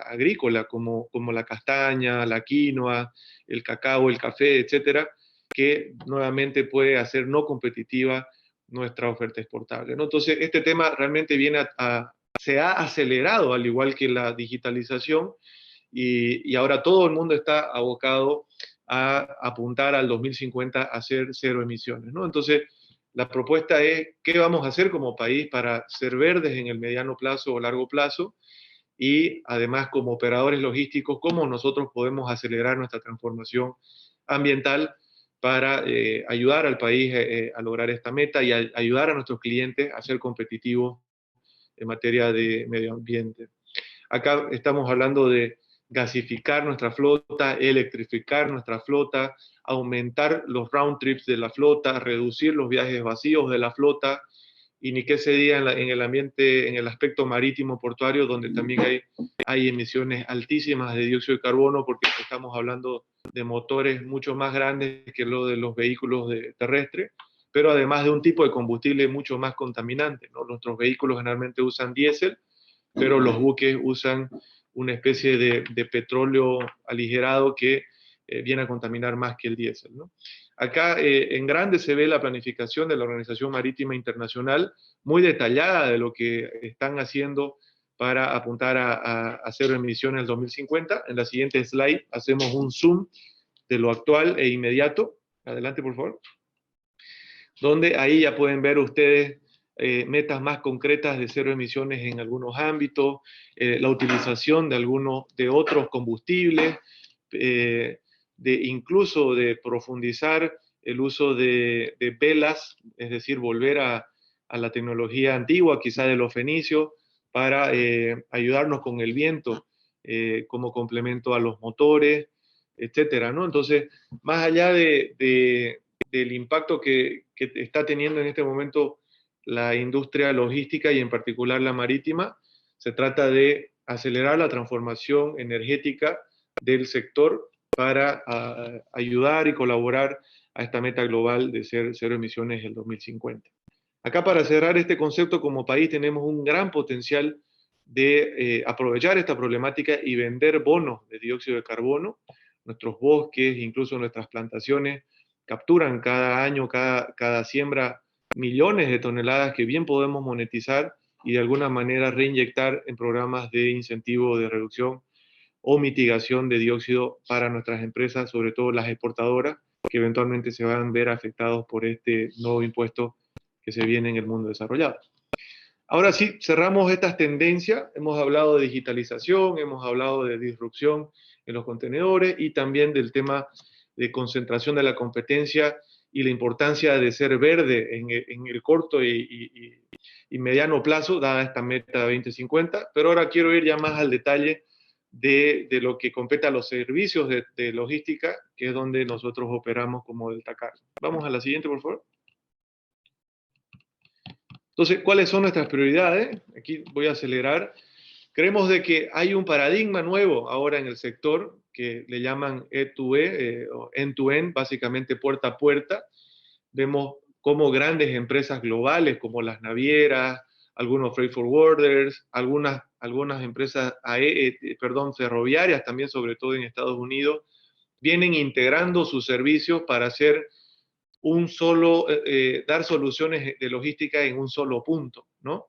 agrícola, como la castaña, la quinoa, el cacao, el café, etcétera, que nuevamente puede hacer no competitiva nuestra oferta exportable, ¿no? Entonces, este tema realmente se ha acelerado, al igual que la digitalización, y ahora todo el mundo está abocado a apuntar al 2050 a hacer cero emisiones, ¿no? Entonces, la propuesta es qué vamos a hacer como país para ser verdes en el mediano plazo o largo plazo, y además como operadores logísticos, cómo nosotros podemos acelerar nuestra transformación ambiental para ayudar al país a lograr esta meta y ayudar a nuestros clientes a ser competitivos en materia de medio ambiente. Acá estamos hablando de gasificar nuestra flota, electrificar nuestra flota, aumentar los round trips de la flota, reducir los viajes vacíos de la flota, y ni qué se diga en el ambiente, en el aspecto marítimo portuario, donde también hay emisiones altísimas de dióxido de carbono, porque estamos hablando de motores mucho más grandes que lo de los vehículos terrestres, pero además de un tipo de combustible mucho más contaminante, ¿no? Nuestros vehículos generalmente usan diésel, pero los buques usan una especie de petróleo aligerado que viene a contaminar más que el diésel, ¿no? Acá en grande se ve la planificación de la Organización Marítima Internacional, muy detallada de lo que están haciendo para apuntar a cero emisiones en el 2050. En la siguiente slide hacemos un zoom de lo actual e inmediato. Adelante, por favor. Donde ahí ya pueden ver ustedes metas más concretas de cero emisiones en algunos ámbitos, la utilización de otros combustibles, incluso de profundizar el uso de velas, es decir, volver a la tecnología antigua, quizá de los fenicios, para ayudarnos con el viento como complemento a los motores, etcétera, ¿no? Entonces, más allá del impacto que está teniendo en este momento la industria logística y en particular la marítima, se trata de acelerar la transformación energética del sector para ayudar y colaborar a esta meta global de ser cero emisiones en el 2050. Acá, para cerrar este concepto, como país tenemos un gran potencial de aprovechar esta problemática y vender bonos de dióxido de carbono. Nuestros bosques, incluso nuestras plantaciones, capturan cada año, cada siembra, millones de toneladas que bien podemos monetizar y de alguna manera reinyectar en programas de incentivo de reducción o mitigación de dióxido para nuestras empresas, sobre todo las exportadoras, que eventualmente se van a ver afectados por este nuevo impuesto que se viene en el mundo desarrollado. Ahora sí, cerramos estas tendencias. Hemos hablado de digitalización, hemos hablado de disrupción en los contenedores y también del tema de concentración de la competencia y la importancia de ser verde en el corto y mediano plazo, dada esta meta 2050, pero ahora quiero ir ya más al detalle de lo que compete a los servicios de logística, que es donde nosotros operamos como Delta Cargo. Vamos a la siguiente, por favor. Entonces, ¿cuáles son nuestras prioridades? Aquí voy a acelerar. Creemos de que hay un paradigma nuevo ahora en el sector que le llaman E2E, o end-to-end, básicamente puerta a puerta. Vemos cómo grandes empresas globales como las navieras, algunos freight forwarders, algunas empresas ferroviarias también, sobre todo en Estados Unidos, vienen integrando sus servicios para hacer dar soluciones de logística en un solo punto, ¿no?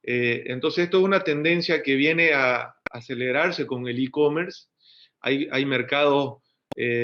Entonces esto es una tendencia que viene a acelerarse con el e-commerce. Hay mercados,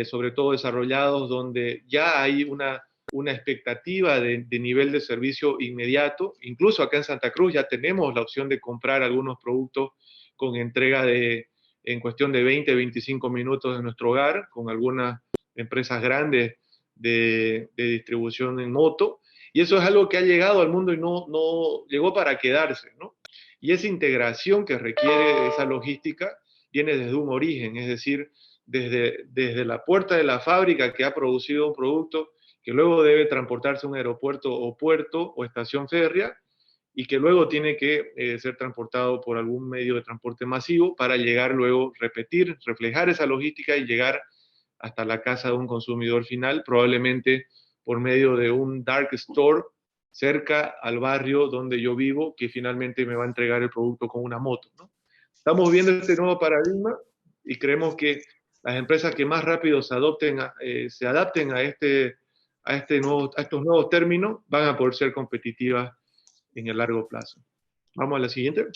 sobre todo desarrollados, donde ya hay una expectativa de nivel de servicio inmediato. Incluso acá en Santa Cruz ya tenemos la opción de comprar algunos productos con entrega en cuestión de 20, 25 minutos de nuestro hogar, con algunas empresas grandes de distribución en moto. Y eso es algo que ha llegado al mundo y no llegó para quedarse, ¿no? Y esa integración que requiere esa logística viene desde un origen, es decir, desde la puerta de la fábrica que ha producido un producto que luego debe transportarse a un aeropuerto o puerto o estación férrea y que luego tiene que ser transportado por algún medio de transporte masivo para llegar luego, reflejar esa logística y llegar hasta la casa de un consumidor final, probablemente por medio de un dark store cerca al barrio donde yo vivo, que finalmente me va a entregar el producto con una moto, ¿no? Estamos viendo este nuevo paradigma y creemos que las empresas que más rápido se adapten a estos nuevos términos van a poder ser competitivas en el largo plazo. Vamos a la siguiente.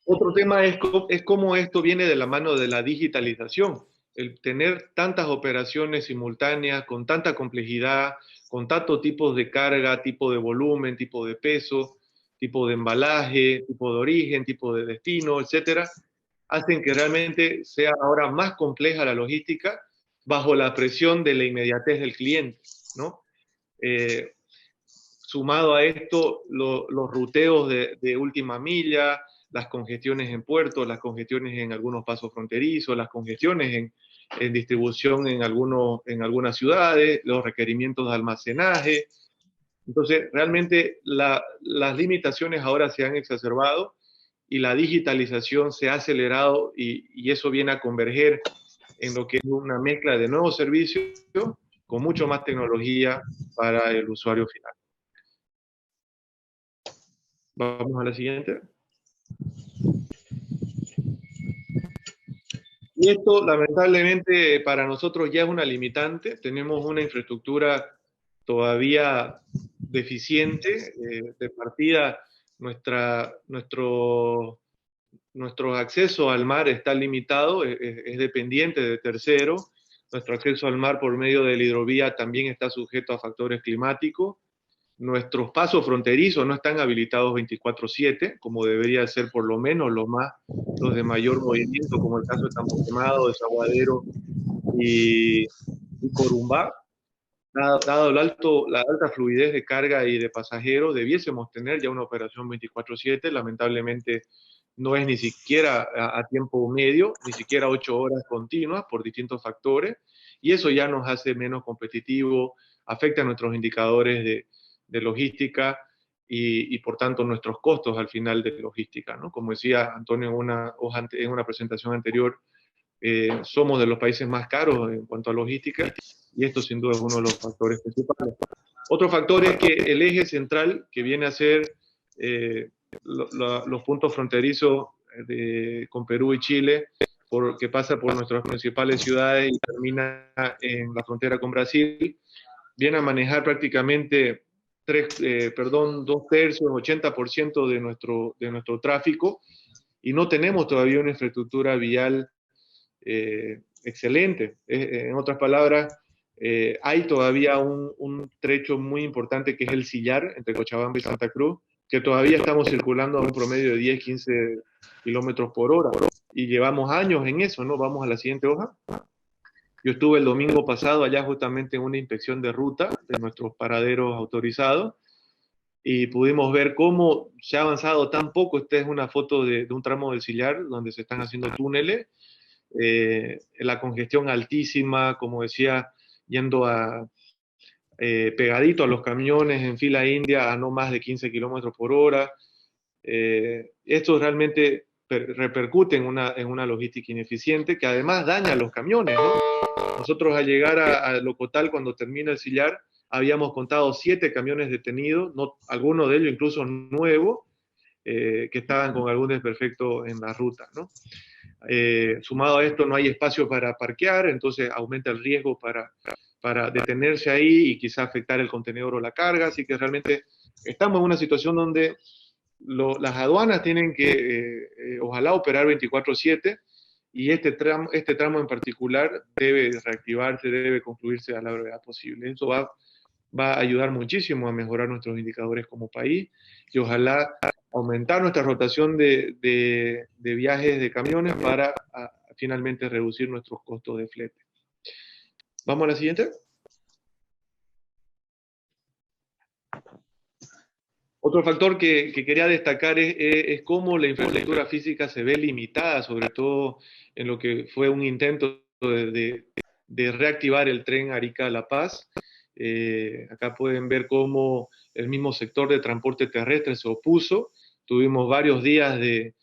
Otro tema es cómo esto viene de la mano de la digitalización. El tener tantas operaciones simultáneas, con tanta complejidad, con tantos tipos de carga, tipo de volumen, tipo de peso, tipo de embalaje, tipo de origen, tipo de destino, etcétera, hacen que realmente sea ahora más compleja la logística bajo la presión de la inmediatez del cliente, ¿no? Sumado a esto, los ruteos de última milla, las congestiones en puertos, las congestiones en algunos pasos fronterizos, las congestiones en distribución en algunas ciudades, los requerimientos de almacenaje. Entonces, realmente las limitaciones ahora se han exacerbado y la digitalización se ha acelerado y eso viene a converger en lo que es una mezcla de nuevos servicios con mucho más tecnología para el usuario final. Vamos a la siguiente. Y esto, lamentablemente, para nosotros ya es una limitante. Tenemos una infraestructura todavía deficiente. De partida, nuestro acceso al mar está limitado, es dependiente de terceros. Nuestro acceso al mar por medio de la hidrovía también está sujeto a factores climáticos. Nuestros pasos fronterizos no están habilitados 24/7, como debería ser por lo menos los de mayor movimiento, como el caso de Tambo Quemado, Desaguadero y Corumbá. Dado la alta fluidez de carga y de pasajeros, debiésemos tener ya una operación 24/7. Lamentablemente no es ni siquiera a tiempo medio, ni siquiera 8 horas continuas por distintos factores, y eso ya nos hace menos competitivos, afecta a nuestros indicadores de logística y por tanto nuestros costos al final de logística, ¿no? Como decía Antonio en una presentación anterior, somos de los países más caros en cuanto a logística y esto sin duda es uno de los factores principales. Otro factor es que el eje central que viene a ser los puntos fronterizos con Perú y Chile, que pasa por nuestras principales ciudades y termina en la frontera con Brasil, viene a manejar prácticamente 2/3, 80% de nuestro tráfico, y no tenemos todavía una infraestructura vial excelente. En otras palabras, hay todavía un trecho muy importante que es el sillar entre Cochabamba y Santa Cruz, que todavía estamos circulando a un promedio de 10, 15 kilómetros por hora. y llevamos años en eso, ¿no? Vamos a la siguiente hoja. Yo estuve el domingo pasado allá justamente en una inspección de ruta de nuestros paraderos autorizados y pudimos ver cómo se ha avanzado tan poco. Esta es una foto de un tramo del sillar donde se están haciendo túneles. La congestión altísima, como decía, yendo pegadito a los camiones en fila india a no más de 15 kilómetros por hora. Esto realmente repercute en una logística ineficiente que además daña a los camiones, ¿no? Nosotros al llegar a Locotal, cuando termina el sillar, habíamos contado 7 camiones detenidos, no, algunos de ellos incluso nuevos, que estaban con algún desperfecto en la ruta, ¿no? Sumado a esto, no hay espacio para parquear, entonces aumenta el riesgo para detenerse ahí y quizá afectar el contenedor o la carga, así que realmente estamos en una situación donde las aduanas tienen que, ojalá, operar 24/7, y este tramo en particular debe reactivarse, debe concluirse a la brevedad posible. Eso va a ayudar muchísimo a mejorar nuestros indicadores como país y ojalá aumentar nuestra rotación de viajes de camiones para finalmente reducir nuestros costos de flete. ¿Vamos a la siguiente? Otro factor que quería destacar es cómo la infraestructura física se ve limitada, sobre todo en lo que fue un intento de reactivar el tren Arica-La Paz. Acá pueden ver cómo el mismo sector de transporte terrestre se opuso. Tuvimos varios días de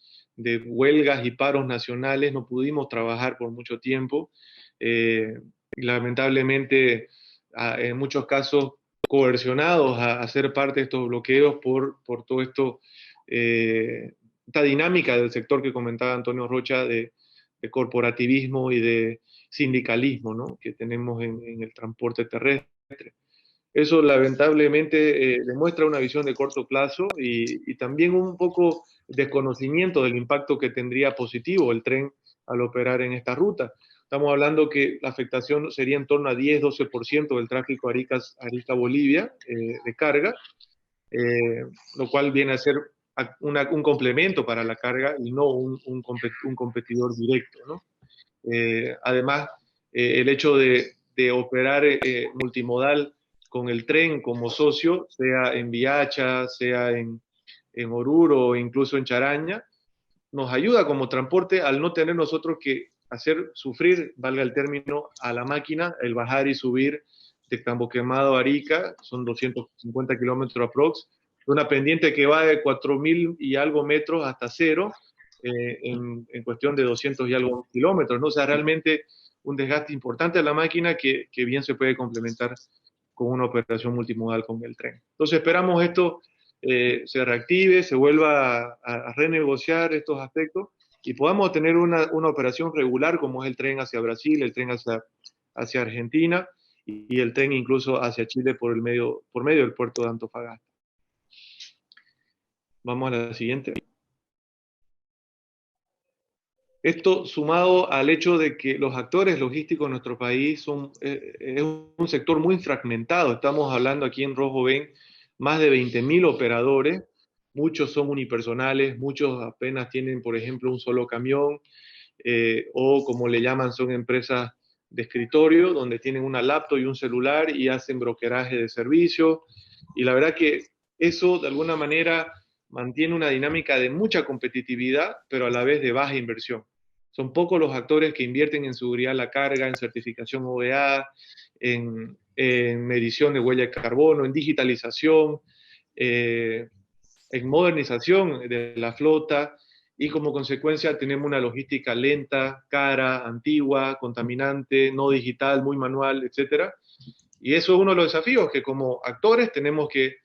huelgas y paros nacionales, no pudimos trabajar por mucho tiempo. Lamentablemente, en muchos casos, coercionados a ser parte de estos bloqueos por todo esto, esta dinámica del sector que comentaba Antonio Rocha de corporativismo y de sindicalismo, ¿no?, que tenemos en el transporte terrestre. Eso lamentablemente demuestra una visión de corto plazo y también un poco desconocimiento del impacto que tendría positivo el tren al operar en esta ruta. Estamos hablando que la afectación sería en torno a 10-12% del tráfico Arica-Bolivia de carga, lo cual viene a ser un complemento para la carga y no un competidor directo, ¿no? Además, el hecho de operar multimodal con el tren como socio, sea en Viacha, sea en Oruro o incluso en Charaña, nos ayuda como transporte al no tener nosotros que hacer sufrir, valga el término, a la máquina el bajar y subir de Campo Quemado a Arica, son 250 kilómetros aprox, una pendiente que va de 4.000 y algo metros hasta cero, en cuestión de 200 y algo kilómetros, ¿no? O sea, realmente un desgaste importante a la máquina que bien se puede complementar con una operación multimodal con el tren. Entonces esperamos esto se reactive, se vuelva a renegociar estos aspectos y podamos tener una operación regular como es el tren hacia Brasil, el tren hacia Argentina y el tren incluso hacia Chile por medio del puerto de Antofagasta. Vamos a la siguiente. Esto sumado al hecho de que los actores logísticos en nuestro país es un sector muy fragmentado. Estamos hablando aquí en Rojo Ven más de 20.000 operadores, muchos son unipersonales, muchos apenas tienen, por ejemplo, un solo camión, o como le llaman, son empresas de escritorio, donde tienen una laptop y un celular y hacen brokeraje de servicios. Y la verdad que eso, de alguna manera, mantiene una dinámica de mucha competitividad, pero a la vez de baja inversión. Son pocos los actores que invierten en seguridad de la carga, en certificación OEA, en medición de huella de carbono, en digitalización, en modernización de la flota, y como consecuencia tenemos una logística lenta, cara, antigua, contaminante, no digital, muy manual, etc. Y eso es uno de los desafíos que como actores tenemos que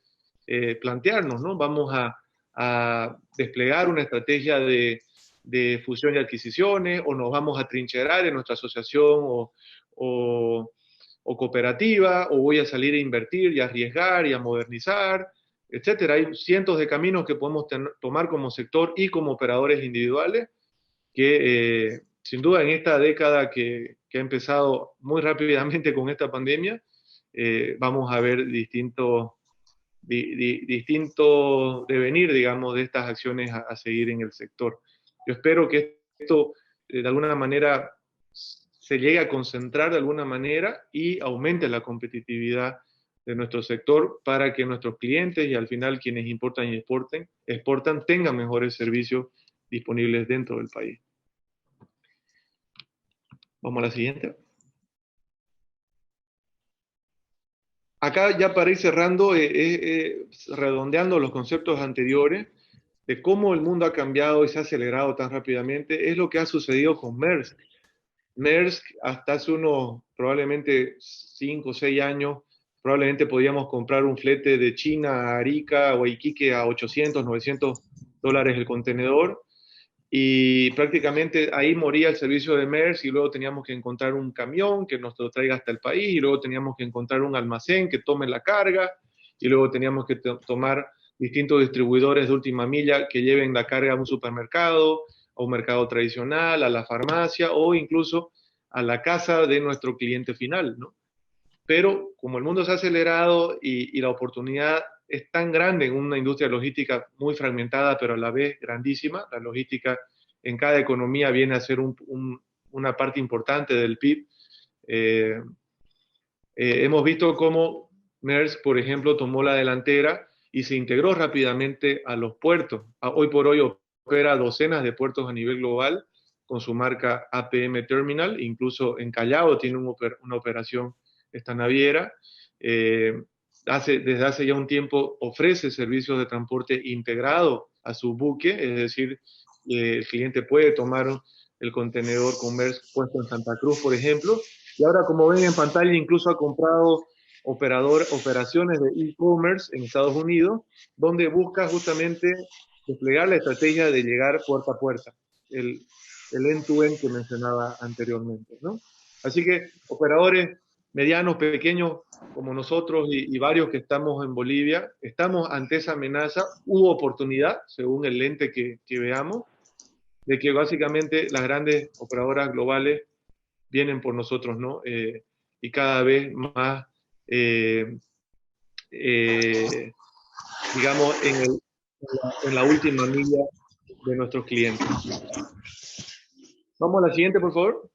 plantearnos, ¿no? Vamos a desplegar una estrategia de fusión y adquisiciones, o nos vamos a trincherar en nuestra asociación o cooperativa, o voy a salir a invertir y a arriesgar y a modernizar, etcétera. Hay cientos de caminos que podemos tomar como sector y como operadores individuales que sin duda en esta década que ha empezado muy rápidamente con esta pandemia, vamos a ver distinto devenir, digamos, de estas acciones a seguir en el sector. Yo espero que esto de alguna manera se llegue a concentrar de alguna manera y aumente la competitividad de nuestro sector para que nuestros clientes y al final quienes importan y exportan tengan mejores servicios disponibles dentro del país. Vamos a la siguiente. Acá ya para ir cerrando, redondeando los conceptos anteriores de cómo el mundo ha cambiado y se ha acelerado tan rápidamente, es lo que ha sucedido con Maersk. Maersk hasta hace unos probablemente 5 o 6 años, probablemente podíamos comprar un flete de China a Arica o a Iquique a $800, $900 el contenedor, y prácticamente ahí moría el servicio de Maersk y luego teníamos que encontrar un camión que nos lo traiga hasta el país y luego teníamos que encontrar un almacén que tome la carga y luego teníamos que tomar distintos distribuidores de última milla que lleven la carga a un supermercado, a un mercado tradicional, a la farmacia o incluso a la casa de nuestro cliente final, ¿no? Pero como el mundo se ha acelerado y la oportunidad es tan grande en una industria logística muy fragmentada, pero a la vez grandísima, la logística en cada economía viene a ser una parte importante del PIB. Hemos visto cómo Maersk, por ejemplo, tomó la delantera y se integró rápidamente a los puertos. Hoy por hoy opera docenas de puertos a nivel global con su marca APM Terminal, incluso en Callao tiene una operación esta naviera. Desde hace ya un tiempo ofrece servicios de transporte integrado a su buque, es decir, el cliente puede tomar el contenedor con Maersk puesto en Santa Cruz, por ejemplo, y ahora, como ven en pantalla, incluso ha comprado operaciones de e-commerce en Estados Unidos, donde busca justamente desplegar la estrategia de llegar puerta a puerta, el end-to-end que mencionaba anteriormente, ¿no? Así que operadores medianos, pequeños, como nosotros y varios que estamos en Bolivia, estamos ante esa amenaza. Hubo oportunidad, según el lente que veamos, de que básicamente las grandes operadoras globales vienen por nosotros, ¿no? Y cada vez más, digamos, en la última milla de nuestros clientes. Vamos a la siguiente, por favor.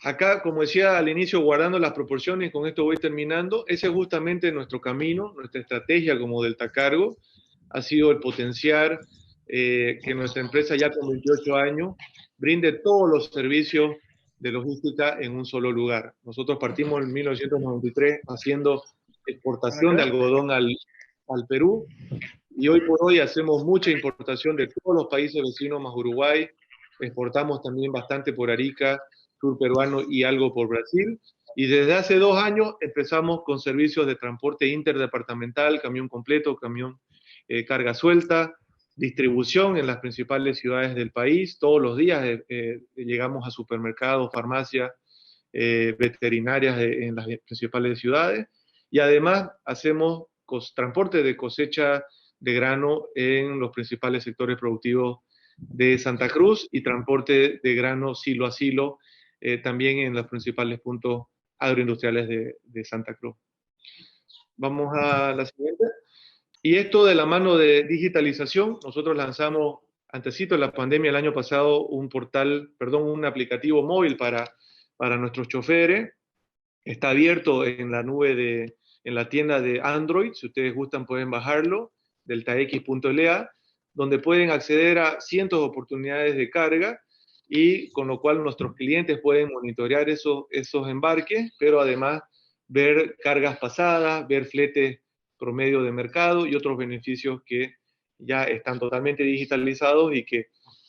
Acá, como decía al inicio, guardando las proporciones, con esto voy terminando, ese es justamente nuestro camino, nuestra estrategia como Delta Cargo, ha sido el potenciar que nuestra empresa ya con 28 años brinde todos los servicios de logística en un solo lugar. Nosotros partimos en 1993 haciendo exportación de algodón al Perú y hoy por hoy hacemos mucha importación de todos los países vecinos más Uruguay, exportamos también bastante por Arica, sur peruano y algo por Brasil. Y desde hace 2 años empezamos con servicios de transporte interdepartamental, camión completo, camión carga suelta, distribución en las principales ciudades del país. Todos los días llegamos a supermercados, farmacias, veterinarias en las principales ciudades. Y además hacemos transporte de cosecha de grano en los principales sectores productivos de Santa Cruz y transporte de grano silo a silo también en los principales puntos agroindustriales de Santa Cruz. Vamos a la siguiente. Y esto de la mano de digitalización, nosotros lanzamos, antesito de la pandemia el año pasado, un aplicativo móvil para nuestros choferes. Está abierto en la nube en la tienda de Android. Si ustedes gustan pueden bajarlo, deltax.la, donde pueden acceder a cientos de oportunidades de carga y con lo cual nuestros clientes pueden monitorear esos embarques, pero además ver cargas pasadas, ver fletes promedio de mercado y otros beneficios que ya están totalmente digitalizados y que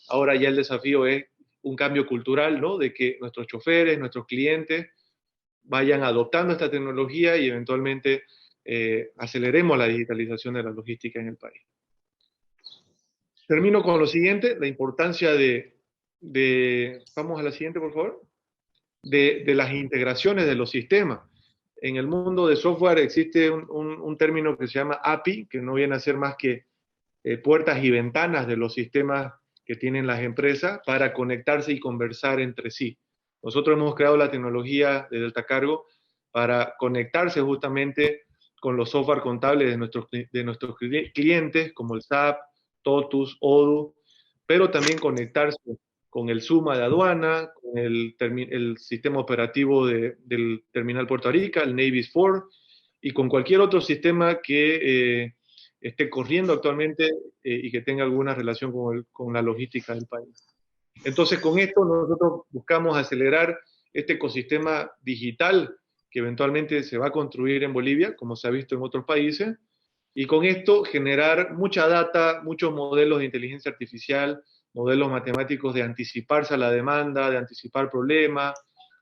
ahora ya el desafío es un cambio cultural, ¿no? De que nuestros choferes, nuestros clientes vayan adoptando esta tecnología y eventualmente aceleremos la digitalización de la logística en el país. Termino con lo siguiente, la importancia vamos a la siguiente, por favor, de las integraciones de los sistemas. En el mundo de software existe un término que se llama API, que no viene a ser más que puertas y ventanas de los sistemas que tienen las empresas para conectarse y conversar entre sí. Nosotros hemos creado la tecnología de Delta Cargo para conectarse justamente con los software contables de nuestros clientes, como el SAP, TOTUS, ODU, pero también conectarse con el SUMA de aduana, con el sistema operativo del Terminal Puerto Rica, el Navis 4, y con cualquier otro sistema que esté corriendo actualmente y que tenga alguna relación con la logística del país. Entonces, con esto nosotros buscamos acelerar este ecosistema digital que eventualmente se va a construir en Bolivia, como se ha visto en otros países, y con esto generar mucha data, muchos modelos de inteligencia artificial, modelos matemáticos de anticiparse a la demanda, de anticipar problemas,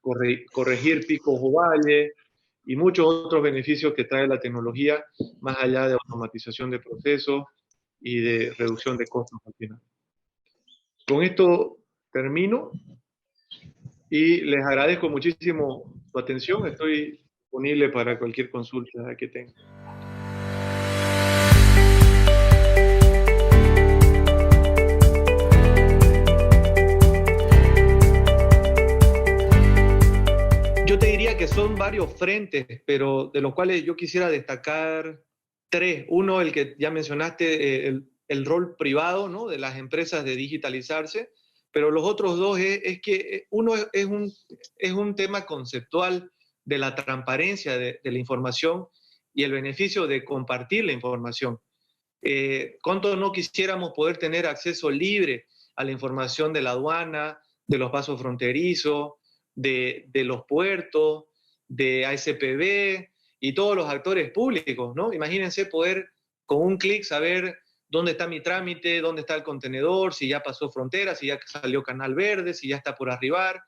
corregir picos o valles, y muchos otros beneficios que trae la tecnología, más allá de automatización de procesos y de reducción de costos al final. Con esto termino y les agradezco muchísimo su atención. Estoy disponible para cualquier consulta que tengan. Yo te diría que son varios frentes, pero de los cuales yo quisiera destacar tres. Uno, el que ya mencionaste, el rol privado, ¿no?, de las empresas de digitalizarse, pero los otros dos es que uno es un tema conceptual de la transparencia de la información y el beneficio de compartir la información. ¿Cuánto no quisiéramos poder tener acceso libre a la información de la aduana, de los pasos fronterizos, de los puertos, de ASPB y todos los actores públicos, ¿no? Imagínense poder con un clic saber dónde está mi trámite, dónde está el contenedor, si ya pasó frontera, si ya salió Canal Verde, si ya está por arribar.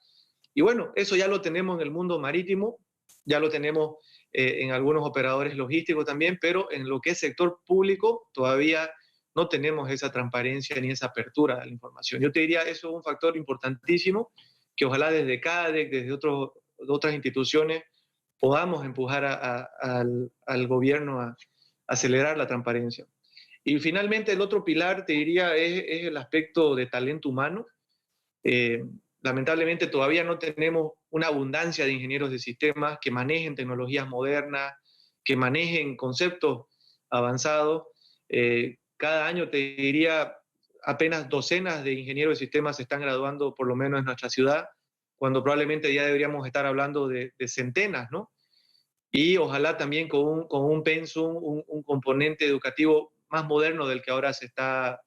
Y bueno, eso ya lo tenemos en el mundo marítimo, ya lo tenemos en algunos operadores logísticos también, pero en lo que es sector público todavía no tenemos esa transparencia ni esa apertura a la información. Yo te diría, eso es un factor importantísimo que ojalá desde CADEC, desde otras instituciones, podamos empujar al gobierno a acelerar la transparencia. Y finalmente el otro pilar, te diría, es el aspecto de talento humano. Lamentablemente todavía no tenemos una abundancia de ingenieros de sistemas que manejen tecnologías modernas, que manejen conceptos avanzados. Cada año, te diría, apenas docenas de ingenieros de sistemas se están graduando, por lo menos en nuestra ciudad, cuando probablemente ya deberíamos estar hablando de centenas, ¿no? Y ojalá también con un pensum, un componente educativo más moderno del que ahora se está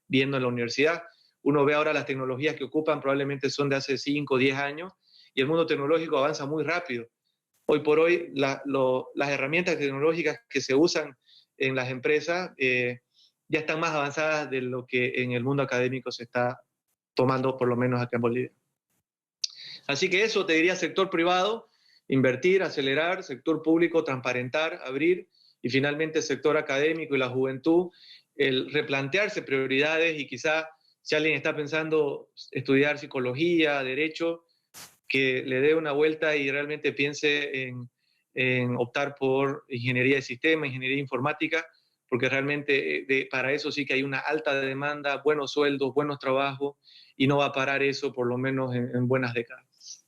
viendo en la universidad. Uno ve ahora las tecnologías que ocupan, probablemente son de hace 5 o 10 años, y el mundo tecnológico avanza muy rápido. Hoy por hoy, las herramientas tecnológicas que se usan en las empresas ya están más avanzadas de lo que en el mundo académico se está tomando, por lo menos acá en Bolivia. Así que eso, te diría, sector privado, invertir, acelerar, sector público, transparentar, abrir, y finalmente sector académico y la juventud, el replantearse prioridades y quizá si alguien está pensando estudiar psicología, derecho, que le dé una vuelta y realmente piense en optar por ingeniería de sistema, ingeniería informática, porque realmente para eso sí que hay una alta demanda, buenos sueldos, buenos trabajos, y no va a parar eso por lo menos en buenas décadas.